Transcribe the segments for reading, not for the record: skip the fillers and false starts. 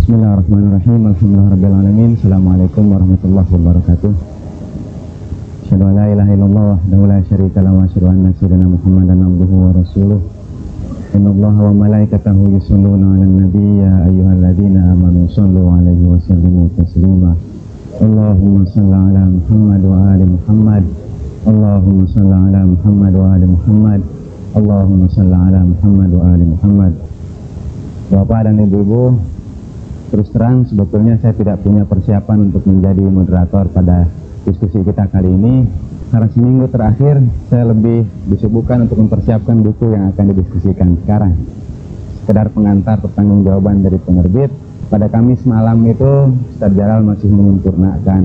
Bismillahirrahmanirrahim. Alhamdulillahirrabbilalamin. Assalamualaikum warahmatullahi wabarakatuh. Asyhadu an la ilaha illallah wahdahu la syarika lahu wa asyhadu anna sayyidina Muhammadan abduhu wa rasuluh. Innallaha wa malaikatahu yusholluna 'alan nabiy ya ayyuhalladzina amanu shallu 'alaihi wa sallimu taslima. Allahumma shalli 'ala Muhammad wa ali Muhammad. Allahumma shalli 'ala Muhammad wa ali Muhammad. Allahumma shalli 'ala Muhammad wa ali Muhammad. Bapak dan Ibu-ibu, terus terang sebetulnya saya tidak punya persiapan untuk menjadi moderator pada diskusi kita kali ini, karena seminggu terakhir saya lebih disibukkan untuk mempersiapkan buku yang akan didiskusikan sekarang. Sekedar pengantar pertanggungjawaban dari penerbit. Pada Kamis malam itu Ustaz Jalal masih menyempurnakan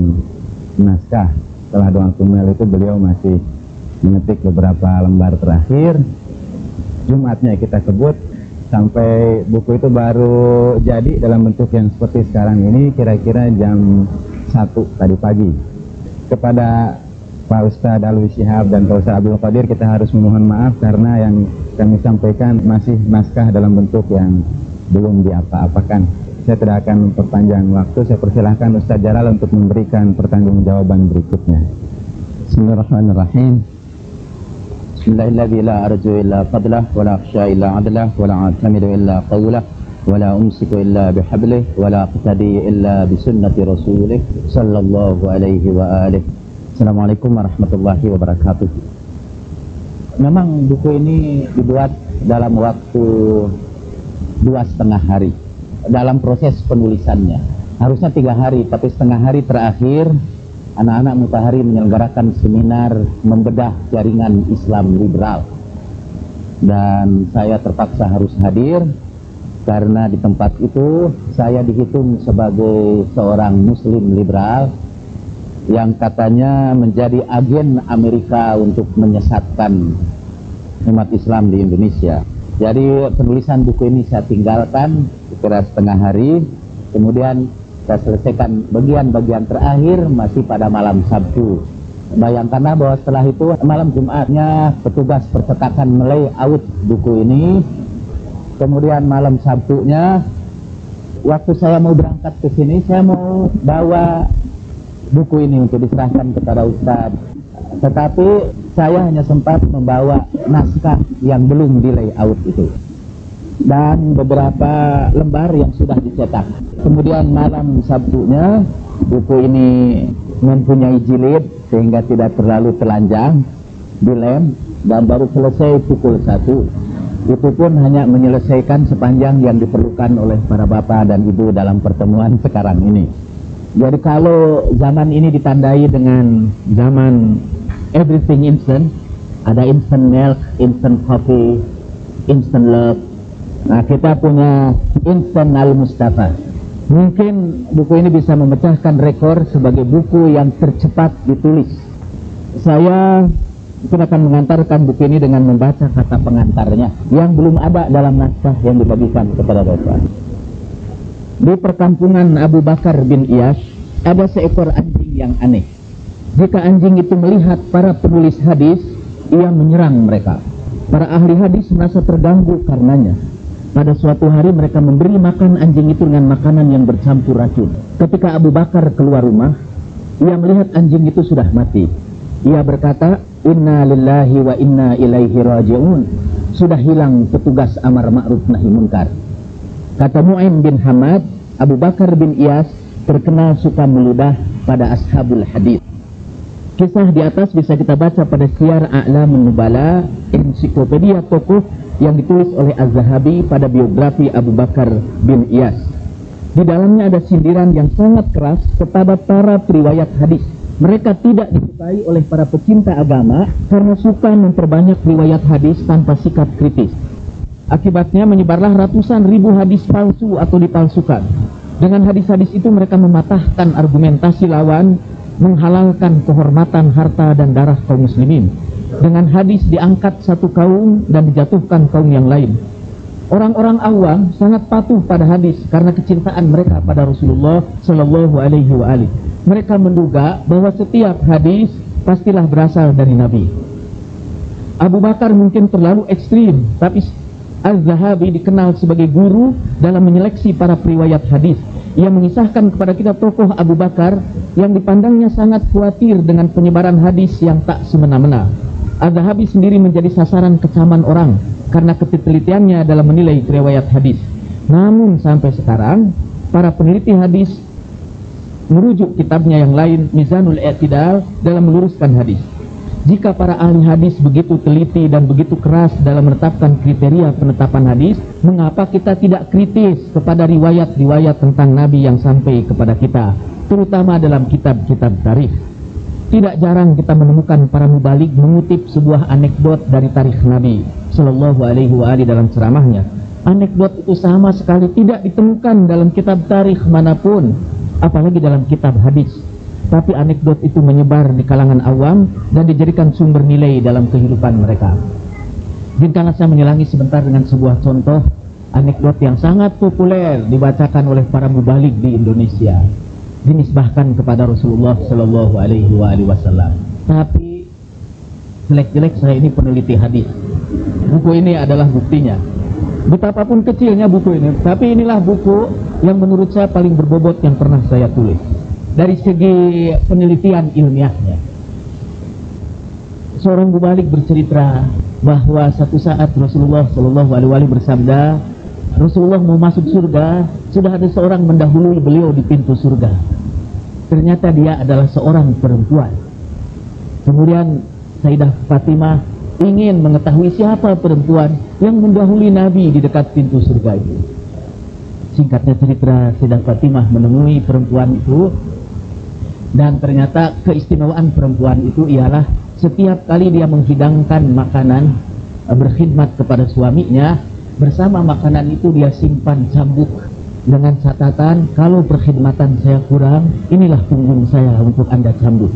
naskah. Setelah doa kumel itu beliau masih mengetik beberapa lembar terakhir. Jumatnya kita sebut sampai buku itu baru jadi dalam bentuk yang seperti sekarang ini kira-kira jam 1 tadi pagi. Kepada Pak Ustadz Alwi Syihab dan Pak Ustadz Abdul Qadir kita harus memohon maaf karena yang kami sampaikan masih naskah dalam bentuk yang belum diapa-apakan. Saya tidak akan memperpanjang waktu, saya persilahkan Ustadz Jalal untuk memberikan pertanggungjawaban berikutnya. Bismillahirrahmanirrahim. Bismillahirrahmanirrahim. La arju illa fadlah wa la akhsha illa adlah wa la atamidu illa qawlah wa la umsiku illa bihablih wa la aqtadi illa bisunnati rasulih sallallahu alaihi wa alihi. Assalamualaikum warahmatullahi wabarakatuh. Memang buku ini dibuat dalam waktu 2,5 hari. Dalam proses penulisannya harusnya 3 hari, tapi setengah hari terakhir anak-anak Mutahari menyelenggarakan seminar membedah jaringan Islam liberal, dan saya terpaksa harus hadir karena di tempat itu saya dihitung sebagai seorang muslim liberal yang katanya menjadi agen Amerika untuk menyesatkan umat Islam di Indonesia. Jadi penulisan buku ini saya tinggalkan kira setengah hari, kemudian saya selesaikan bagian-bagian terakhir masih pada malam Sabtu. Bayangkanlah bahwa setelah itu malam Jumatnya petugas percetakan melayout buku ini. Kemudian malam Sabtunya waktu saya mau berangkat ke sini, saya mau bawa buku ini untuk diserahkan kepada Ustadz. Tetapi saya hanya sempat membawa naskah yang belum di layout itu dan beberapa lembar yang sudah dicetak. Kemudian malam Sabtunya buku ini mempunyai jilid sehingga tidak terlalu telanjang, dilem, dan baru selesai pukul 1. Itu pun hanya menyelesaikan sepanjang yang diperlukan oleh para bapak dan ibu dalam pertemuan sekarang ini. Jadi kalau zaman ini ditandai dengan zaman everything instant, ada instant milk, instant coffee, instant love. Nah, kita punya instant al-Mustafa. Mungkin buku ini bisa memecahkan rekor sebagai buku yang tercepat ditulis. Saya akan mengantarkan buku ini dengan membaca kata pengantarnya yang belum ada dalam naskah yang dibagikan kepada Bapak. Di perkampungan Abu Bakar bin Iyas ada seekor anjing yang aneh. Jika anjing itu melihat para penulis hadis, ia menyerang mereka. Para ahli hadis merasa terganggu karenanya. Pada suatu hari mereka memberi makan anjing itu dengan makanan yang bercampur racun. Ketika Abu Bakar keluar rumah, ia melihat anjing itu sudah mati. Ia berkata, "Inna lillahi wa inna ilaihi raji'un." Sudah hilang petugas amar ma'ruf nahi munkar. Kata Mu'aim bin Hamad, Abu Bakar bin Iyas terkenal suka meludah pada ashabul hadis. Kisah di atas bisa kita baca pada Syiar A'lamun Nubala, ensiklopedia tokoh yang ditulis oleh Az-Zahabi pada biografi Abu Bakar bin Iyas. Di dalamnya ada sindiran yang sangat keras kepada para periwayat hadis. Mereka tidak disukai oleh para pecinta agama karena suka memperbanyak riwayat hadis tanpa sikap kritis. Akibatnya menyebarlah ratusan ribu hadis palsu atau dipalsukan. Dengan hadis-hadis itu mereka mematahkan argumentasi lawan, menghalalkan kehormatan harta dan darah kaum muslimin. Dengan hadis diangkat satu kaum dan dijatuhkan kaum yang lain. Orang-orang awam sangat patuh pada hadis karena kecintaan mereka pada Rasulullah Shallallahu Alaihi Wasallam. Mereka menduga bahwa setiap hadis pastilah berasal dari Nabi. Abu Bakar mungkin terlalu ekstrim, tapi Az-Zahabi dikenal sebagai guru dalam menyeleksi para periwayat hadis. Ia mengisahkan kepada kita tokoh Abu Bakar yang dipandangnya sangat khawatir dengan penyebaran hadis yang tak semena-mena. Az-Zahabi sendiri menjadi sasaran kecaman orang karena ketelitiannya dalam menilai riwayat hadis. Namun sampai sekarang para peneliti hadis merujuk kitabnya yang lain, Mizanul I'tidal, dalam meluruskan hadis. Jika para ahli hadis begitu teliti dan begitu keras dalam menetapkan kriteria penetapan hadis, mengapa kita tidak kritis kepada riwayat-riwayat tentang Nabi yang sampai kepada kita, terutama dalam kitab-kitab tarikh? Tidak jarang kita menemukan para mubalik mengutip sebuah anekdot dari tarikh Nabi Sallallahu Alaihi Wasallam dalam ceramahnya. Anekdot itu sama sekali tidak ditemukan dalam kitab tarikh manapun, apalagi dalam kitab hadis. Tapi anekdot itu menyebar di kalangan awam dan dijadikan sumber nilai dalam kehidupan mereka. Izinkanlah saya menyelangi sebentar dengan sebuah contoh anekdot yang sangat populer dibacakan oleh para mubalik di Indonesia, dinisbahkan kepada Rasulullah Sallallahu Alaihi Wasallam. Tapi jelek-jelek saya ini peneliti hadis. Buku ini adalah buktinya. Betapapun kecilnya buku ini, tapi inilah buku yang menurut saya paling berbobot yang pernah saya tulis dari segi penelitian ilmiahnya. Seorang mubalik bercerita bahwa satu saat Rasulullah Sallallahu Alaihi Wasallam bersabda, Rasulullah mau masuk surga, sudah ada seorang mendahului beliau di pintu surga. Ternyata dia adalah seorang perempuan. Kemudian Sayyidah Fatimah ingin mengetahui siapa perempuan yang mendahului Nabi di dekat pintu surga itu. Singkatnya cerita, Sayyidah Fatimah menemui perempuan itu, dan ternyata keistimewaan perempuan itu ialah setiap kali dia menghidangkan makanan, berkhidmat kepada suaminya, bersama makanan itu dia simpan cambuk dengan catatan, kalau perkhidmatan saya kurang, inilah punggung saya untuk Anda cambuk.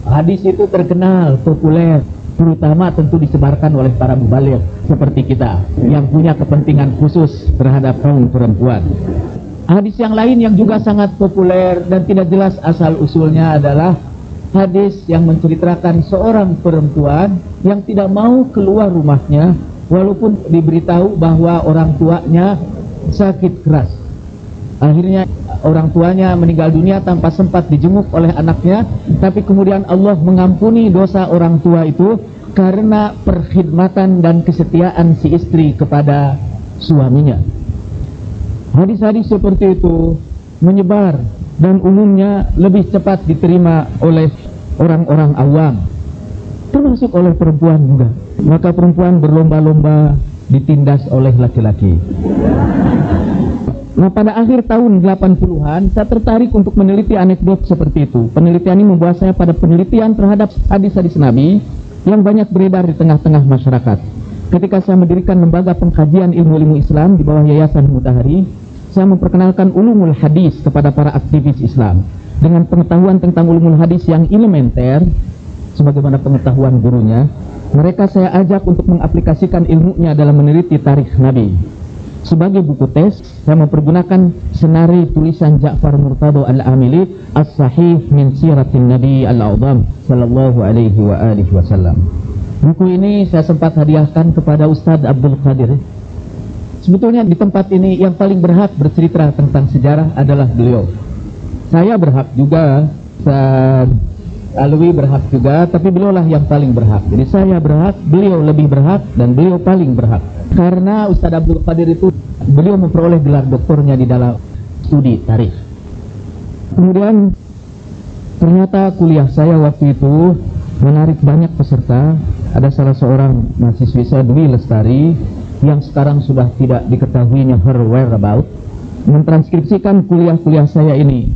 Hadis itu terkenal, populer, terutama tentu disebarkan oleh para mubaligh seperti kita yang punya kepentingan khusus terhadap kaum perempuan. Hadis yang lain yang juga sangat populer dan tidak jelas asal usulnya adalah hadis yang menceritakan seorang perempuan yang tidak mau keluar rumahnya walaupun diberitahu bahwa orang tuanya sakit keras. Akhirnya orang tuanya meninggal dunia tanpa sempat dijenguk oleh anaknya, tapi kemudian Allah mengampuni dosa orang tua itu karena perkhidmatan dan kesetiaan si istri kepada suaminya. Hadis-hadis seperti itu menyebar dan umumnya lebih cepat diterima oleh orang-orang awam, termasuk oleh perempuan juga. Maka perempuan berlomba-lomba ditindas oleh laki-laki. Nah, pada akhir tahun 80-an saya tertarik untuk meneliti anekdot seperti itu. Penelitian ini membawa saya pada penelitian terhadap hadis-hadis Nabi yang banyak beredar di tengah-tengah masyarakat. Ketika saya mendirikan lembaga pengkajian ilmu-ilmu Islam di bawah Yayasan Mutahari, saya memperkenalkan ulumul hadis kepada para aktivis Islam dengan pengetahuan tentang ulumul hadis yang elementer sebagaimana pengetahuan gurunya. Mereka saya ajak untuk mengaplikasikan ilmunya dalam meneliti tarikh Nabi. Sebagai buku tes, saya mempergunakan senari tulisan Ja'far Murtado Al-Amili, As-Sahih min Siratin Nabi Al-A'zam Sallallahu Alaihi Wasallam. Buku ini saya sempat hadiahkan kepada Ustadz Abdul Qadir. Sebetulnya di tempat ini yang paling berhak bercerita tentang sejarah adalah beliau. Saya berhak juga, Ustaz Alwi berhak juga, tapi beliaulah yang paling berhak. Jadi saya berhak, beliau lebih berhak, dan beliau paling berhak. Karena Ustaz Abdul Qadir itu, beliau memperoleh gelar doktornya di dalam studi tarikh. Kemudian ternyata kuliah saya waktu itu menarik banyak peserta. Ada salah seorang mahasiswi saya, Dwi Lestari, yang sekarang sudah tidak diketahuinya her whereabout, mentranskripsikan kuliah-kuliah saya ini.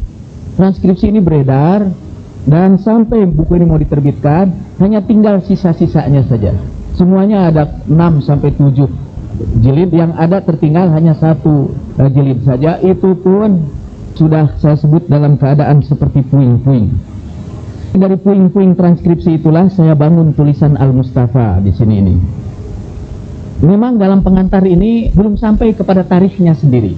Transkripsi ini beredar dan sampai buku ini mau diterbitkan hanya tinggal sisa-sisanya saja. Semuanya ada 6-7 jilid, yang ada tertinggal hanya 1 jilid saja. Itu pun sudah saya sebut dalam keadaan seperti puing-puing. Dari puing-puing transkripsi itulah saya bangun tulisan Al-Mustafa di sini ini. Memang dalam pengantar ini belum sampai kepada tarikhnya sendiri.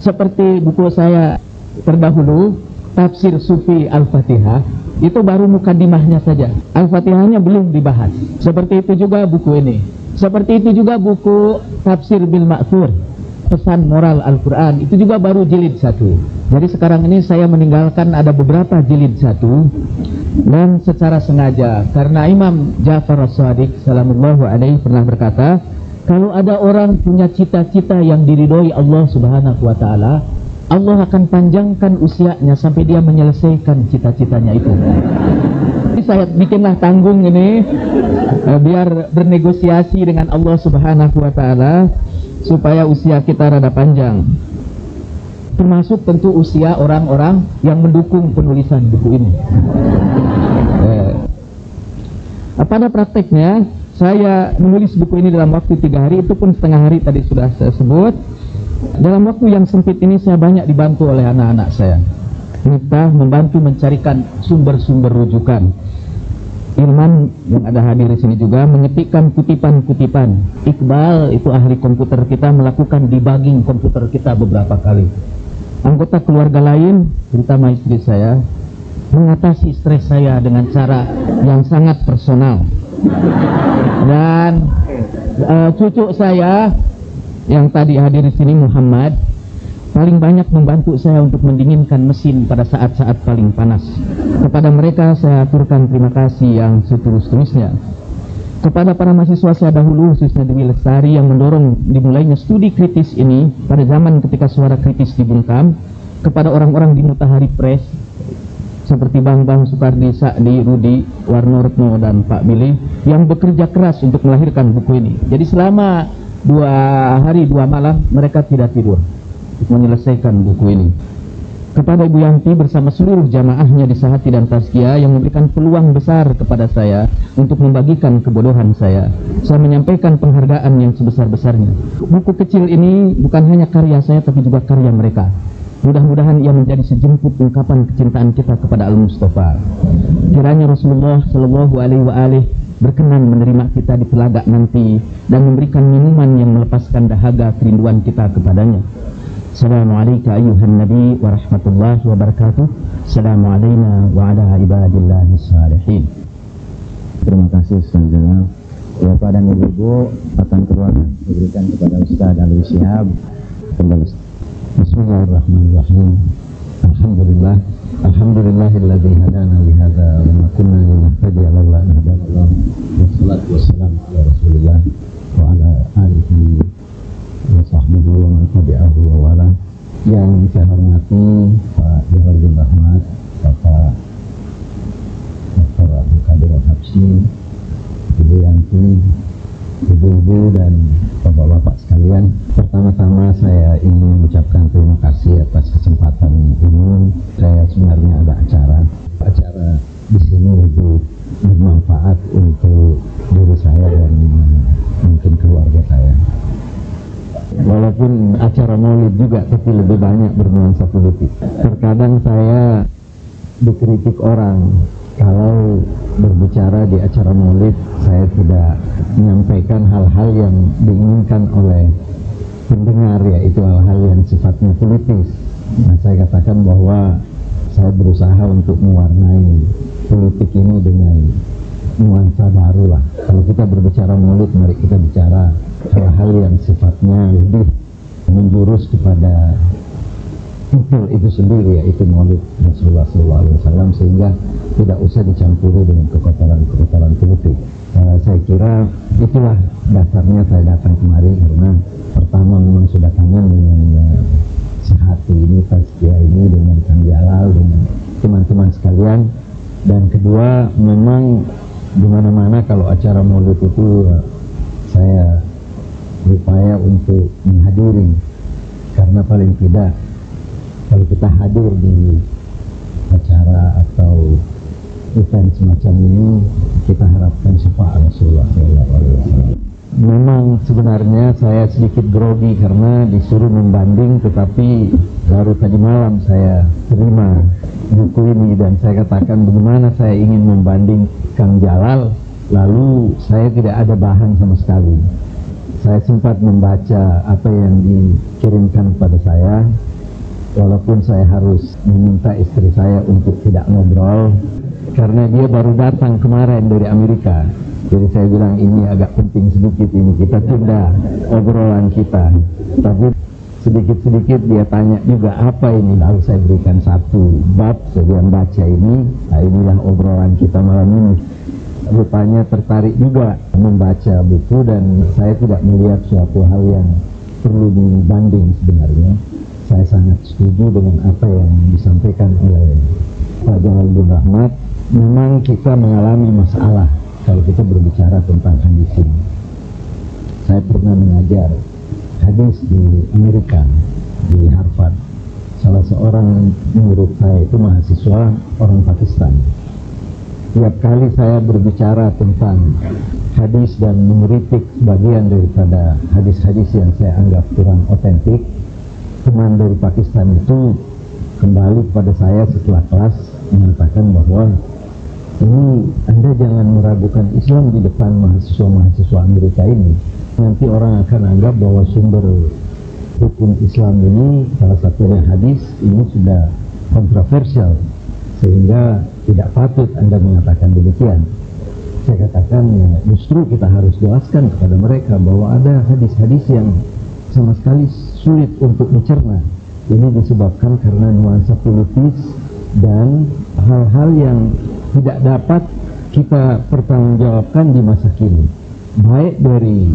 Seperti buku saya terdahulu, Tafsir Sufi Al-Fatihah, itu baru mukadimahnya saja. Al-Fatihahnya belum dibahas. Seperti itu juga buku ini. Seperti itu juga buku Tafsir bil Ma'thur, pesan moral Al-Quran, itu juga baru jilid 1. Jadi sekarang ini saya meninggalkan ada beberapa jilid 1, dan secara sengaja karena Imam Ja'far As-Shadiq sallallahu alaihi pernah berkata, kalau ada orang punya cita-cita yang diridhoi Allah Subhanahu wa taala, Allah akan panjangkan usianya sampai dia menyelesaikan cita-citanya itu. Jadi saya bikinlah tanggung ini biar bernegosiasi dengan Allah Subhanahu wa taala supaya usia kita rada panjang. Termasuk tentu usia orang-orang yang mendukung penulisan buku ini. Pada prakteknya saya menulis buku ini dalam waktu 3 hari, itu pun setengah hari tadi sudah saya sebut. Dalam waktu yang sempit ini saya banyak dibantu oleh anak-anak saya. Kita membantu mencarikan sumber-sumber rujukan. Irman yang ada hadir di sini juga mengetikkan kutipan-kutipan. Iqbal itu ahli komputer kita melakukan debugging komputer kita beberapa kali. Anggota keluarga lain, terutama istri saya, mengatasi stres saya dengan cara yang sangat personal. Dan cucu saya yang tadi hadir di sini, Muhammad, paling banyak membantu saya untuk mendinginkan mesin pada saat-saat paling panas. Kepada mereka saya aturkan terima kasih yang setulus-tulusnya. Kepada para mahasiswa saya dahulu, khususnya Dewi Lestari yang mendorong dimulainya studi kritis ini pada zaman ketika suara kritis dibungkam. Kepada orang-orang di Mutahari Press seperti Bang Sukardi, Sa'di, Rudi, Warnortno, dan Pak Billy yang bekerja keras untuk melahirkan buku ini. Jadi selama 2 hari 2 malam mereka tidak tidur untuk menyelesaikan buku ini. Kepada Ibu Yanti bersama seluruh jamaahnya di Sahati dan Tazkiyah yang memberikan peluang besar kepada saya untuk membagikan kebodohan saya menyampaikan penghargaan yang sebesar-besarnya. Buku kecil ini bukan hanya karya saya tapi juga karya mereka. Mudah-mudahan ia menjadi sejemput ungkapan kecintaan kita kepada Al-Mustafa. Kiranya Rasulullah Shallallahu Alaihi berkenan menerima kita di telaga nanti dan memberikan minuman yang melepaskan dahaga kerinduan kita kepadanya. Assalamualaikum ayuhan Nabi wa rahmatullahi wa barakatuh. Assalamualaikum wa ala ibadillahi salihin. Terima kasih Ustaz Jalal. Bapak dan Ibu akan keluarga diberikan kepada Ustaz Alwi Syihab. Kembali. Bismillahirrahmanirrahim. Alhamdulillah. Alhamdulillahilladzi hadana li hadza wa ma kunna linahtadiya laula an hadana Allah. Wassalatu wassalamu ala Rasulillah wa ala alihi wa sahbihi wa man tabi'ahu wa wala. Yang saya hormati Pak Jalal bin Rahmat, Bapak Dr. Abdul Qadir Al-Habsyi, Ibu Yanti, Ibu-ibu dan bapak-bapak sekalian. Pertama-tama saya ingin mengucapkan terima kasih atas kesempatan ini. Saya sebenarnya ada acara di sini lebih bermanfaat untuk diri saya dan mungkin keluarga saya. Walaupun acara maulid juga, tapi lebih banyak bernuansa politik. Terkadang saya dikritik orang kalau berbicara di acara maulid saya tidak menyampaikan hal-hal yang diinginkan oleh pendengar, yaitu hal-hal yang sifatnya politis. Nah, saya katakan bahwa saya berusaha untuk mewarnai politik ini dengan nuansa baru lah. Kalau kita berbicara maulid, mari kita bicara hal-hal yang sifatnya lebih menjurus kepada itu sendiri, yaitu maulid Rasulullah SAW, sehingga tidak usah dicampuri dengan kekotoran-kekotoran politik. Saya kira itulah dasarnya saya datang kemari, karena pertama memang sudah kangen dengan Sahati ini, Tazkiyah ini, dengan Kang Jalal, dengan teman-teman sekalian, dan kedua memang di mana-mana kalau acara maulid itu saya berupaya untuk menghadiri, karena paling tidak kalau kita hadir di acara atau event semacam ini, kita harapkan syafaat Rasulullah SAW. Memang sebenarnya saya sedikit grogi karena disuruh membanding, tetapi baru tadi malam saya terima buku ini dan saya katakan bagaimana saya ingin membanding Kang Jalal, lalu saya tidak ada bahan sama sekali. Saya sempat membaca apa yang dikirimkan kepada saya, walaupun saya harus meminta istri saya untuk tidak ngobrol karena dia baru datang kemarin dari Amerika. Jadi saya bilang ini agak penting sedikit, ini kita tunda obrolan kita. Tapi sedikit-sedikit dia tanya juga apa ini, lalu saya berikan satu bab, saya baca ini. Nah, inilah obrolan kita malam ini. Rupanya tertarik juga membaca buku, dan saya tidak melihat suatu hal yang perlu dibanding sebenarnya. Saya sangat setuju dengan apa yang disampaikan oleh Pak Jalaluddin Rahmat. Memang kita mengalami masalah kalau kita berbicara tentang hadis ini. Saya pernah mengajar hadis di Amerika, di Harvard. Salah seorang murid saya itu mahasiswa orang Pakistan. Tiap kali saya berbicara tentang hadis dan mengkritik bagian daripada hadis-hadis yang saya anggap kurang otentik, teman dari Pakistan itu kembali kepada saya setelah kelas mengatakan bahwa ini Anda jangan meragukan Islam di depan mahasiswa-mahasiswa Amerika ini. Nanti orang akan anggap bahwa sumber hukum Islam ini, salah satunya hadis, ini sudah kontroversial, sehingga tidak patut Anda mengatakan demikian. Saya katakan ya, justru kita harus jelaskan kepada mereka bahwa ada hadis-hadis yang sama sekali sulit untuk dicerna. Ini disebabkan karena nuansa politis dan hal-hal yang tidak dapat kita pertanggungjawabkan di masa kini, baik dari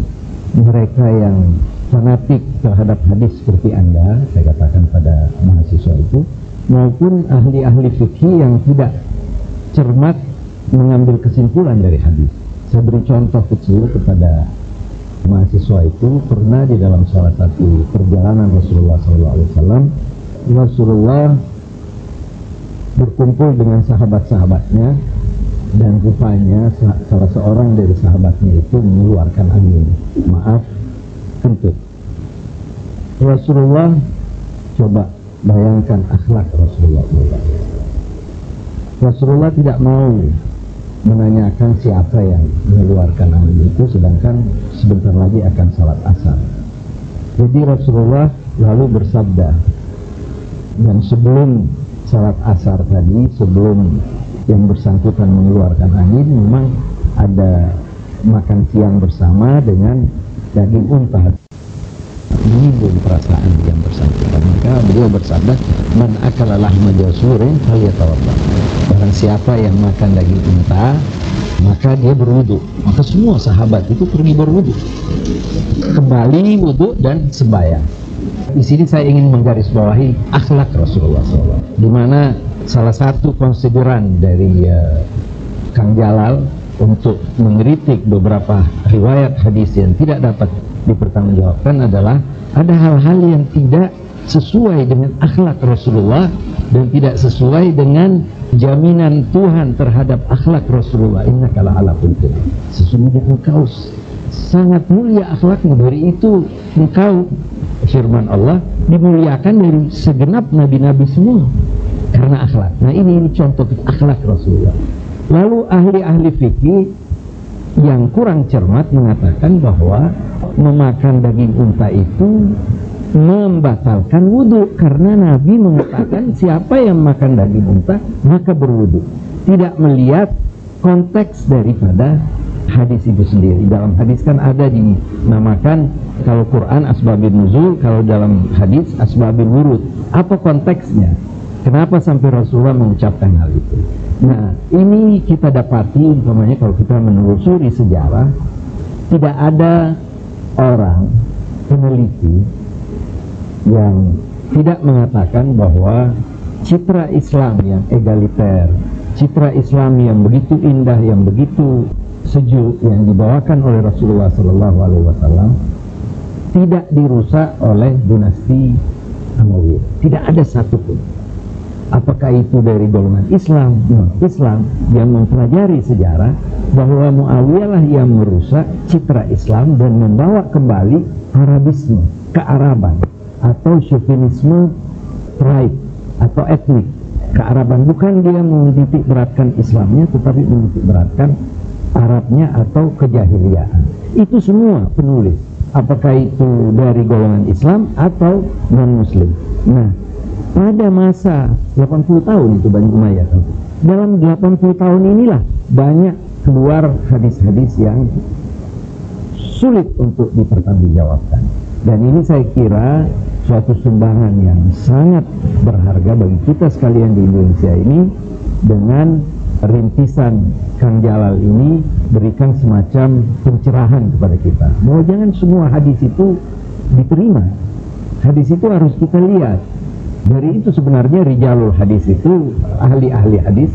mereka yang fanatik terhadap hadis seperti Anda, saya katakan pada mahasiswa itu, maupun ahli-ahli fikih yang tidak cermat mengambil kesimpulan dari hadis. Saya beri contoh kecil kepada mahasiswa itu. Pernah di dalam salah satu perjalanan Rasulullah SAW, Rasulullah berkumpul dengan sahabat-sahabatnya, dan rupanya salah seorang dari sahabatnya itu mengeluarkan angin, maaf, kentut. Rasulullah, coba bayangkan akhlak Rasulullah. Rasulullah tidak mau menanyakan siapa yang mengeluarkan angin itu, sedangkan sebentar lagi akan salat asar. Jadi Rasulullah lalu bersabda, dan sebelum salat asar tadi, sebelum yang bersangkutan mengeluarkan angin, memang ada makan siang bersama dengan daging unta. Menyinggung perasaan yang bersangkutan, maka beliau bersabda, man akala lahma jasurin falyatawadda. Barang siapa yang makan daging unta, maka dia berwudu. Maka semua sahabat itu pergi berwudu, kembali wudu dan sembahyang. Di sini saya ingin menggarisbawahi akhlak Rasulullah SAW, di mana salah satu konsideran dari Kang Jalal untuk mengkritik beberapa riwayat hadis yang tidak dapat dipertanggungjawabkan adalah ada hal-hal yang tidak sesuai dengan akhlak Rasulullah dan tidak sesuai dengan jaminan Tuhan terhadap akhlak Rasulullah. Innaka la'ala khuluqin. Sesungguhnya engkau sangat mulia akhlakmu, dari itu engkau, firman Allah, dimuliakan dari segenap nabi-nabi semua karena akhlak. Nah, ini contoh akhlak Rasulullah. Lalu ahli-ahli fikih yang kurang cermat mengatakan bahwa memakan daging unta itu membatalkan wudhu, karena Nabi mengatakan siapa yang makan daging unta maka berwudhu, tidak melihat konteks daripada hadis itu sendiri. Dalam hadis kan ada dinamakan, kalau Quran asbabun nuzul, kalau dalam hadis asbabul wurud. Apa konteksnya? Kenapa sampai Rasulullah mengucapkan hal itu? Nah, ini kita dapati umpamanya kalau kita menelusuri sejarah, tidak ada orang peneliti yang tidak mengatakan bahwa citra Islam yang egaliter, citra Islam yang begitu indah, yang begitu sejuk yang dibawakan oleh Rasulullah SAW tidak dirusak oleh dinasti Amawi. Tidak ada satupun. Apakah itu dari golongan Islam, non-Islam yang mempelajari sejarah, bahwa Muawiyah lah yang merusak citra Islam dan membawa kembali Arabisme, kearaban, atau chauvinisme pride atau etnik kearaban. Bukan dia menitik beratkan Islamnya, tetapi menitik beratkan Arabnya atau kejahiliaan. Itu semua penulis, apakah itu dari golongan Islam atau non-Muslim. Nah, pada masa 80 tahun itu Bani Umayyah, dalam 80 tahun inilah banyak keluar hadis-hadis yang sulit untuk dipertanggungjawabkan. Dan ini saya kira suatu sumbangan yang sangat berharga bagi kita sekalian di Indonesia ini. Dengan rintisan Kang Jalal ini berikan semacam pencerahan kepada kita. Bahwa jangan semua hadis itu diterima. Hadis itu harus kita lihat. Dari itu sebenarnya rijalul hadis itu, ahli-ahli hadis,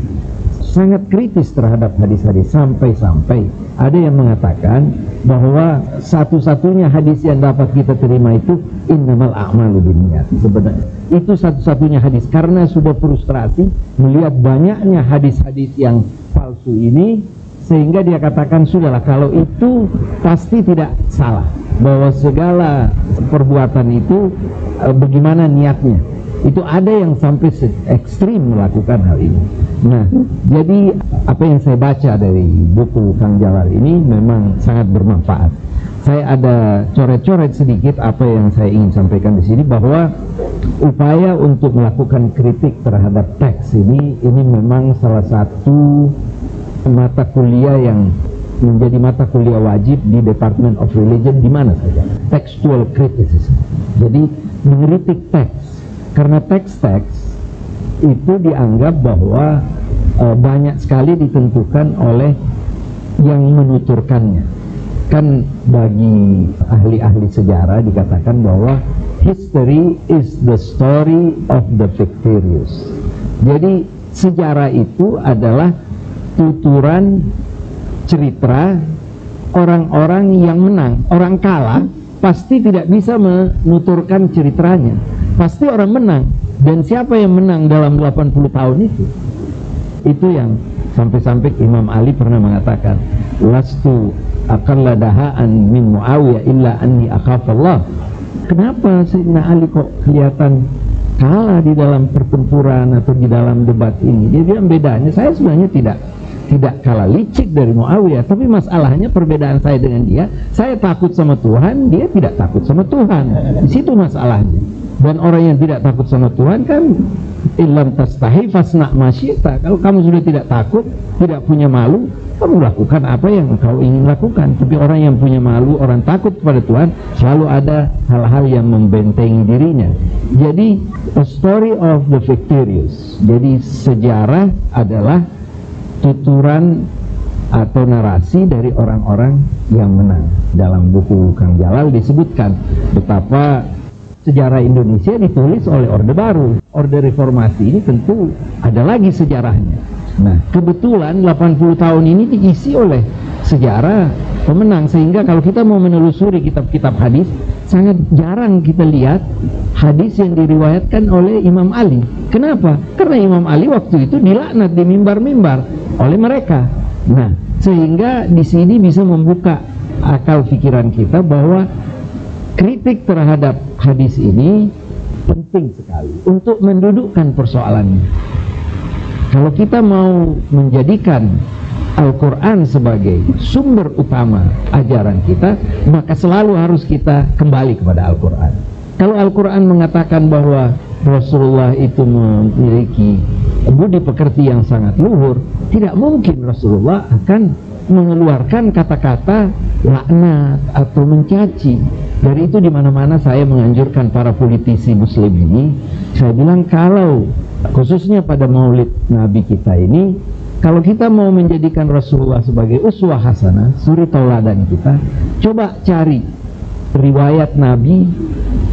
sangat kritis terhadap hadis-hadis, sampai-sampai ada yang mengatakan bahwa satu-satunya hadis yang dapat kita terima itu innamal a'malu binniyat. Sebenarnya itu satu-satunya hadis, karena sudah frustrasi melihat banyaknya hadis-hadis yang palsu ini, sehingga dia katakan sudahlah, kalau itu pasti tidak salah, bahwa segala perbuatan itu bagaimana niatnya. Itu ada yang sampai ekstrim melakukan hal ini. Nah, jadi apa yang saya baca dari buku Kang Jalal ini memang sangat bermanfaat. Saya ada coret-coret sedikit apa yang saya ingin sampaikan di sini, bahwa upaya untuk melakukan kritik terhadap teks ini memang salah satu mata kuliah yang menjadi mata kuliah wajib di Department of Religion di mana saja. Textual criticism. Jadi mengkritik teks. Karena teks-teks itu dianggap bahwa banyak sekali ditentukan oleh yang menuturkannya. Kan bagi ahli-ahli sejarah dikatakan bahwa history is the story of the victorious. Jadi sejarah itu adalah tuturan cerita orang-orang yang menang. Orang kalah pasti tidak bisa menuturkan ceritanya. Pasti orang menang. Dan siapa yang menang dalam 80 tahun itu? Itu yang sampai-sampai Imam Ali pernah mengatakan, lastu aqalla daha'an min Muawiyah illa anni akhafallah. Kenapa Sayyidina Ali kok kelihatan kalah di dalam pertempuran atau di dalam debat ini? Dia bilang bedanya, saya sebenarnya tidak kalah licik dari Muawiyah, tapi masalahnya perbedaan saya dengan dia, saya takut sama Tuhan, dia tidak takut sama Tuhan. Di situ masalahnya. Dan orang yang tidak takut sama Tuhan kan illam tastahi fasna masyita. Kalau kamu sudah tidak takut, tidak punya malu, kamu lakukan apa yang kau ingin lakukan. Tapi orang yang punya malu, orang takut kepada Tuhan, selalu ada hal-hal yang membentengi dirinya. Jadi a story of the victorious. Jadi sejarah adalah tuturan atau narasi dari orang-orang yang menang. Dalam buku Kang Jalal disebutkan betapa sejarah Indonesia ditulis oleh Orde Baru. Orde Reformasi ini tentu ada lagi sejarahnya. Nah, kebetulan 80 tahun ini diisi oleh sejarah pemenang, sehingga kalau kita mau menelusuri kitab-kitab hadis, sangat jarang kita lihat hadis yang diriwayatkan oleh Imam Ali. Kenapa? Karena Imam Ali waktu itu dilaknat di mimbar-mimbar oleh mereka. Nah, sehingga di sini bisa membuka akal pikiran kita bahwa kritik terhadap hadis ini penting sekali untuk mendudukkan persoalannya. Kalau kita mau menjadikan Al-Quran sebagai sumber utama ajaran kita, maka selalu harus kita kembali kepada Al-Quran. Kalau Al-Quran mengatakan bahwa Rasulullah itu memiliki budi pekerti yang sangat luhur, tidak mungkin Rasulullah akan mengeluarkan kata-kata laknat atau mencaci. Dari itu di mana-mana saya menganjurkan para politisi muslim ini, saya bilang kalau khususnya pada maulid Nabi kita ini, kalau kita mau menjadikan Rasulullah sebagai uswah hasanah, suri tauladan kita, coba cari riwayat Nabi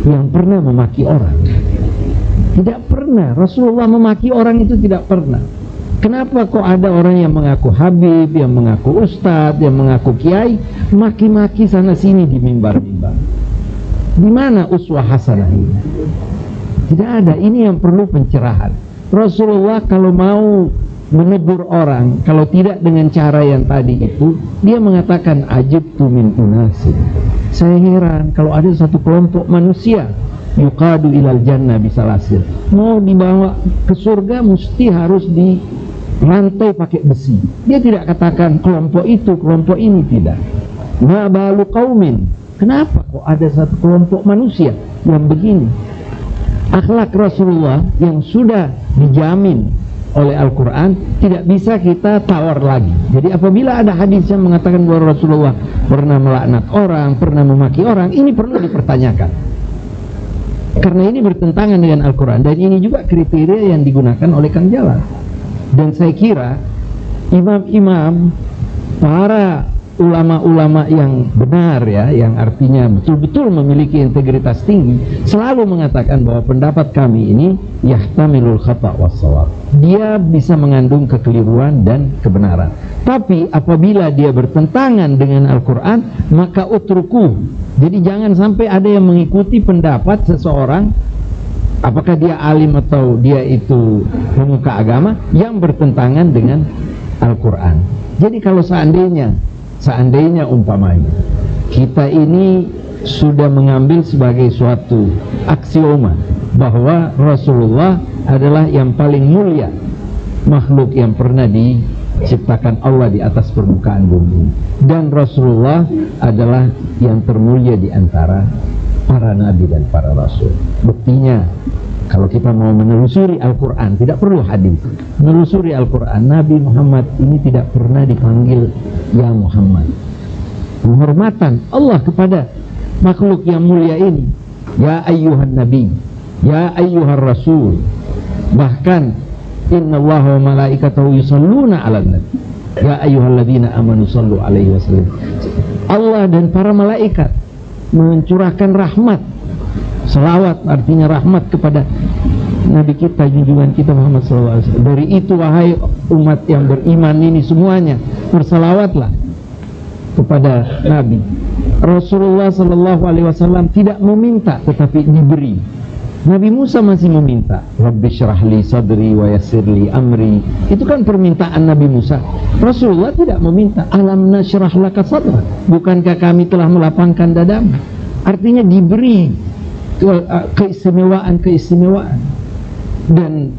yang pernah memaki orang. Tidak pernah. Rasulullah memaki orang itu tidak pernah. Kenapa kok ada orang yang mengaku Habib, yang mengaku Ustadz, yang mengaku Kiai, maki-maki sana sini di mimbar-mimbar? Di mana uswah hasanah ini? Tidak ada. Ini yang perlu pencerahan. Rasulullah kalau mau menegur orang, kalau tidak dengan cara yang tadi itu, dia mengatakan ajibtu min unasin. Saya heran kalau ada satu kelompok manusia yuqadu ilal jannah bisalasir, mau dibawa ke surga mesti harus di rantai pakai besi. Dia tidak katakan kelompok itu, kelompok ini, tidak. Ma balu qaumin, kenapa kok ada satu kelompok manusia yang begini? Akhlak Rasulullah yang sudah dijamin oleh Al-Quran, tidak bisa kita tawar lagi. Jadi apabila ada hadis yang mengatakan bahwa Rasulullah pernah melaknat orang, pernah memaki orang, ini perlu dipertanyakan, karena ini bertentangan dengan Al-Quran. Dan ini juga kriteria yang digunakan oleh Kang Jalal. Dan saya kira imam-imam, para ulama-ulama yang benar ya, yang artinya betul-betul memiliki integritas tinggi, selalu mengatakan bahwa pendapat kami ini yahtamilul khata' was-shawab. Dia bisa mengandung kekeliruan dan kebenaran. Tapi apabila dia bertentangan dengan Al-Quran, maka utruku. Jadi jangan sampai ada yang mengikuti pendapat seseorang, apakah dia alim atau dia itu pemuka agama, yang bertentangan dengan Al-Quran. Jadi kalau seandainya umpamanya kita ini sudah mengambil sebagai suatu aksioma bahwa Rasulullah adalah yang paling mulia makhluk yang pernah diciptakan Allah di atas permukaan bumi, dan Rasulullah adalah yang termulia di antara para nabi dan para rasul. Buktinya, kalau kita mau menelusuri Al-Quran, tidak perlu hadis. Menelusuri Al-Quran, Nabi Muhammad ini tidak pernah dipanggil ya Muhammad. Penghormatan Allah kepada makhluk yang mulia ini, ya ayyuhan nabi, ya ayyuhan rasul. Bahkan innallaha wa malaikatahu yusalluna 'alan nabi, ya ayyuhalladzina amanu sallu alaihi wasallam. Allah dan para malaikat mencurahkan rahmat, selawat artinya rahmat kepada Nabi kita, junjungan kita Muhammad SAW. Dari itu wahai umat yang beriman ini semuanya, bersalawatlah kepada Nabi. Rasulullah SAW tidak meminta tetapi diberi. Nabi Musa masih meminta, Rabbi syrahli sadri wa yassirli amri. Itu kan permintaan Nabi Musa. Rasulullah tidak meminta, alam nasyrah laka sadrak, bukankah kami telah melapangkan dadamu. Artinya diberi keistimewaan. Dan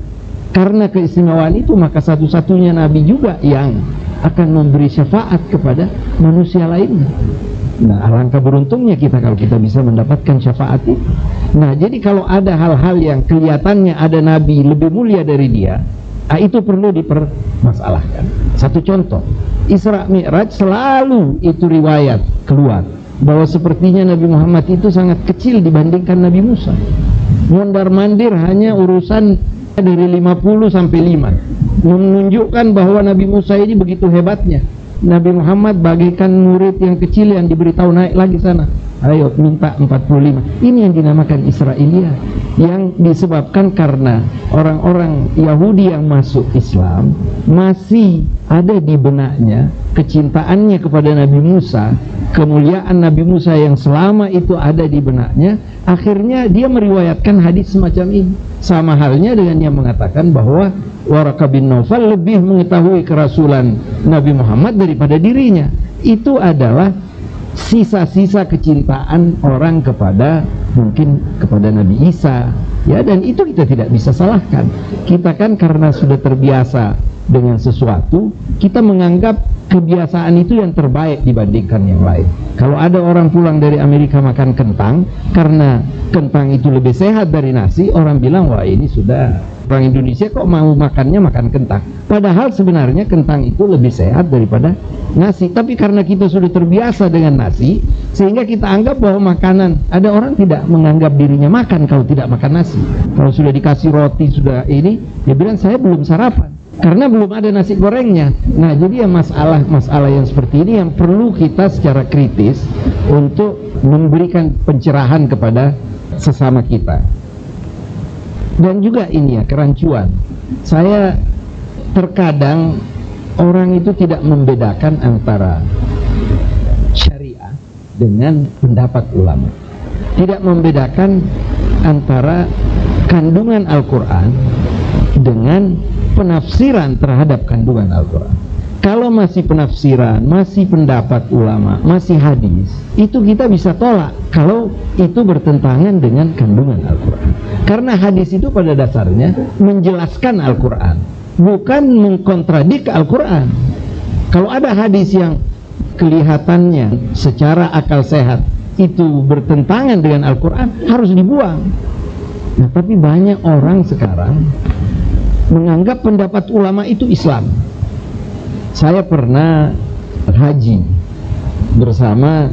karena keistimewaan itu, maka satu-satunya Nabi juga yang akan memberi syafaat kepada manusia lainnya. Nah, alangkah beruntungnya kita kalau kita bisa mendapatkan syafaat itu. Nah, jadi kalau ada hal-hal yang kelihatannya ada Nabi lebih mulia dari dia, itu perlu dipermasalahkan. Satu contoh, Isra Mi'raj selalu itu riwayat keluar bahwa sepertinya Nabi Muhammad itu sangat kecil dibandingkan Nabi Musa. Mondar-mandir hanya urusan dari 50 sampai 5, menunjukkan bahwa Nabi Musa ini begitu hebatnya. Nabi Muhammad bagaikan murid yang kecil yang diberitahu naik lagi sana, ayo minta 45. Ini yang dinamakan Israiliyah, yang disebabkan karena orang-orang Yahudi yang masuk Islam masih ada di benaknya kecintaannya kepada Nabi Musa, kemuliaan Nabi Musa yang selama itu ada di benaknya. Akhirnya dia meriwayatkan hadis semacam ini. Sama halnya dengan yang mengatakan bahwa Waraqah bin Naufal lebih mengetahui kerasulan Nabi Muhammad daripada dirinya. Itu adalah sisa-sisa kecintaan orang kepada, mungkin kepada Nabi Isa, ya, dan itu kita tidak bisa salahkan. Kita kan karena sudah terbiasa dengan sesuatu, kita menganggap kebiasaan itu yang terbaik dibandingkan yang lain. Kalau ada orang pulang dari Amerika makan kentang, karena kentang itu lebih sehat dari nasi, orang bilang, wah ini sudah, orang Indonesia kok mau makannya makan kentang. Padahal sebenarnya kentang itu lebih sehat daripada nasi. Tapi karena kita sudah terbiasa dengan nasi, sehingga kita anggap bahwa makanan, ada orang tidak menganggap dirinya makan kalau tidak makan nasi. Kalau sudah dikasih roti, sudah ini, dia bilang saya belum sarapan, karena belum ada nasi gorengnya. Nah, jadi ya masalah yang seperti ini yang perlu kita secara kritis untuk memberikan pencerahan kepada sesama kita. Dan juga ini ya, kerancuan. Saya terkadang orang itu tidak membedakan antara syariah dengan pendapat ulama, tidak membedakan antara kandungan Al-Quran dengan penafsiran terhadap kandungan Al-Quran. Kalau masih penafsiran, masih pendapat ulama, masih hadis, itu kita bisa tolak kalau itu bertentangan dengan kandungan Al-Quran. Karena hadis itu pada dasarnya menjelaskan Al-Quran, bukan mengkontradik Al-Quran. Kalau ada hadis yang kelihatannya secara akal sehat itu bertentangan dengan Al-Quran, harus dibuang. Nah, tapi banyak orang sekarang menganggap pendapat ulama itu Islam. Saya pernah haji bersama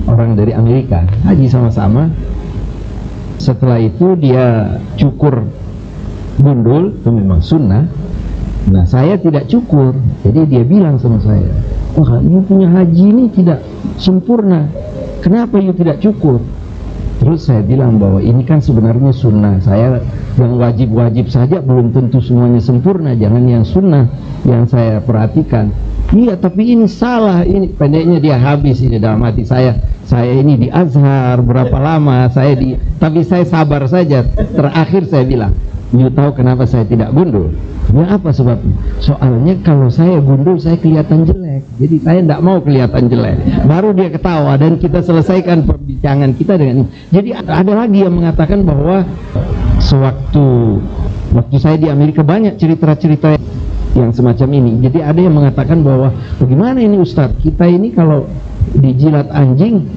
orang dari Amerika, haji sama-sama. Setelah itu dia cukur gundul, itu memang sunnah. Nah, saya tidak cukur, jadi dia bilang sama saya, wah, you punya haji ini tidak sempurna, kenapa you tidak cukur? Terus saya bilang bahwa ini kan sebenarnya sunnah, saya yang wajib-wajib saja belum tentu semuanya sempurna, jangan yang sunnah yang saya perhatikan. Iya, tapi ini salah, ini pendeknya dia habis ini dalam hati saya ini di Azhar berapa lama, tapi saya sabar saja. Terakhir saya bilang, you tahu kenapa saya tidak gundul? Ya, apa sebabnya? Soalnya kalau saya gundul saya kelihatan jelek, jadi saya tidak mau kelihatan jelek. Baru dia ketawa dan kita selesaikan perbincangan kita dengan ini. Jadi ada lagi yang mengatakan bahwa waktu saya di Amerika banyak cerita-cerita yang semacam ini. Jadi ada yang mengatakan bahwa bagaimana ini Ustadz, kita ini kalau dijilat anjing,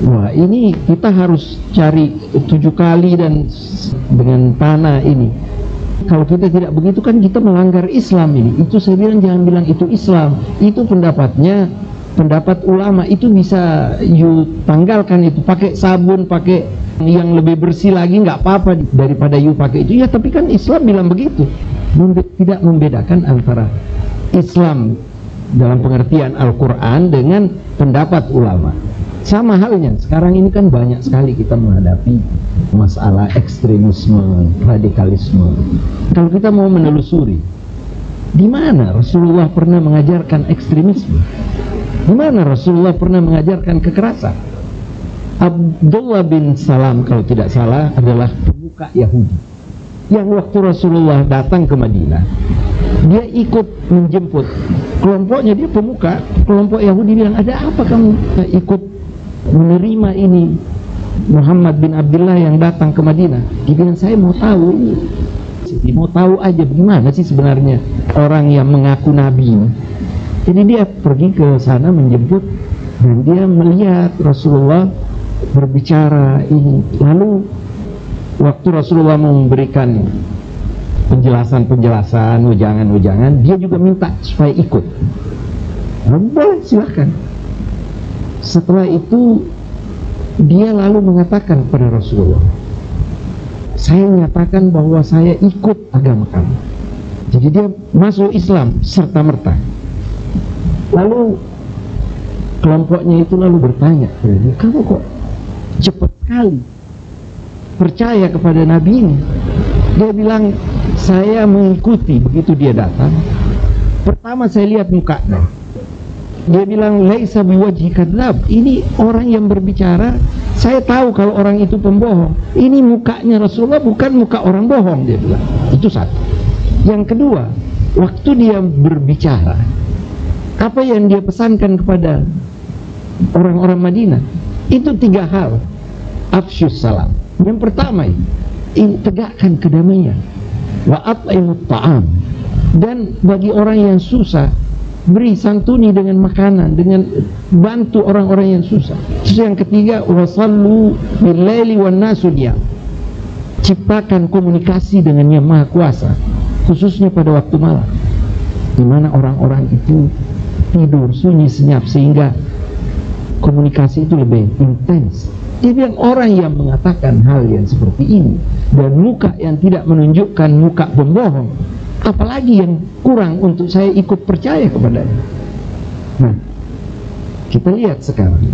wah ini kita harus cari 7 kali dan dengan tanah ini. Kalau kita tidak begitu kan kita melanggar Islam ini. Itu saya bilang jangan bilang itu Islam, itu pendapatnya, pendapat ulama, itu bisa you tanggalkan, itu pakai sabun, pakai yang lebih bersih lagi nggak apa-apa daripada you pakai itu. Ya tapi kan Islam bilang begitu. Tidak membedakan antara Islam dalam pengertian Al-Quran dengan pendapat ulama. Sama halnya sekarang ini kan banyak sekali kita menghadapi masalah ekstremisme, radikalisme. Kalau kita mau menelusuri di mana Rasulullah pernah mengajarkan ekstremisme, di mana Rasulullah pernah mengajarkan kekerasan. Abdullah bin Salam kalau tidak salah adalah pemuka Yahudi yang waktu Rasulullah datang ke Madinah, dia ikut menjemput kelompoknya, dia pemuka kelompok Yahudi, bilang, ada apa kamu ikut menerima ini Muhammad bin Abdullah yang datang ke Madinah? Dia bilang, saya mau tahu ini, mau tahu aja bagaimana sih sebenarnya orang yang mengaku nabi ini. Jadi dia pergi ke sana menjemput dan dia melihat Rasulullah berbicara ini. Lalu waktu Rasulullah memberikan penjelasan-penjelasan, ujangan-ujangan, dia juga minta supaya ikut. Boleh, silahkan. Setelah itu dia lalu mengatakan kepada Rasulullah, saya nyatakan bahwa saya ikut agama kamu. Jadi dia masuk Islam serta-merta. Lalu kelompoknya itu lalu bertanya, kamu kok cepat sekali percaya kepada Nabi ini? Dia bilang, saya mengikuti. Begitu dia datang, pertama saya lihat mukanya. Dia bilang, laisa biwajhi kadzab, ini orang yang berbicara, saya tahu kalau orang itu pembohong. Ini mukanya Rasulullah bukan muka orang bohong, dia bilang. Itu satu. Yang kedua, waktu dia berbicara, apa yang dia pesankan kepada orang-orang Madinah? Itu 3 hal. Afsyus salam. Yang pertama, tegakkan kedamaian. Wa at'imut ta'am. Dan bagi orang yang susah, beri santuni dengan makanan, dengan bantu orang-orang yang susah. Terus yang ketiga, wasallu bil-laili wan nasu niyam. Ciptakan komunikasi dengan Yang Maha Kuasa, khususnya pada waktu malam, di mana orang-orang itu tidur sunyi senyap sehingga komunikasi itu lebih intens. Dia bilang, orang yang mengatakan hal yang seperti ini dan muka yang tidak menunjukkan muka pembohong, apalagi yang kurang untuk saya ikut percaya kepadanya. Nah, kita lihat sekarang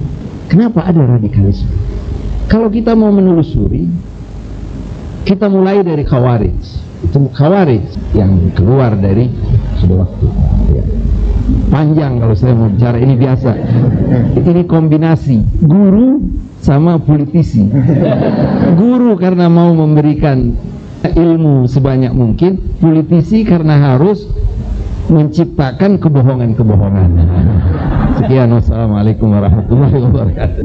kenapa ada radikalisme. Kalau kita mau menelusuri, kita mulai dari Khawarij. Itu Khawarij yang keluar dari sudah waktu ya. Panjang kalau saya mau bicara, ini biasa. Ini kombinasi guru sama politisi. Guru karena mau memberikan ilmu sebanyak mungkin, politisi karena harus menciptakan kebohongan-kebohongan. Sekian, wassalamualaikum warahmatullahi wabarakatuh.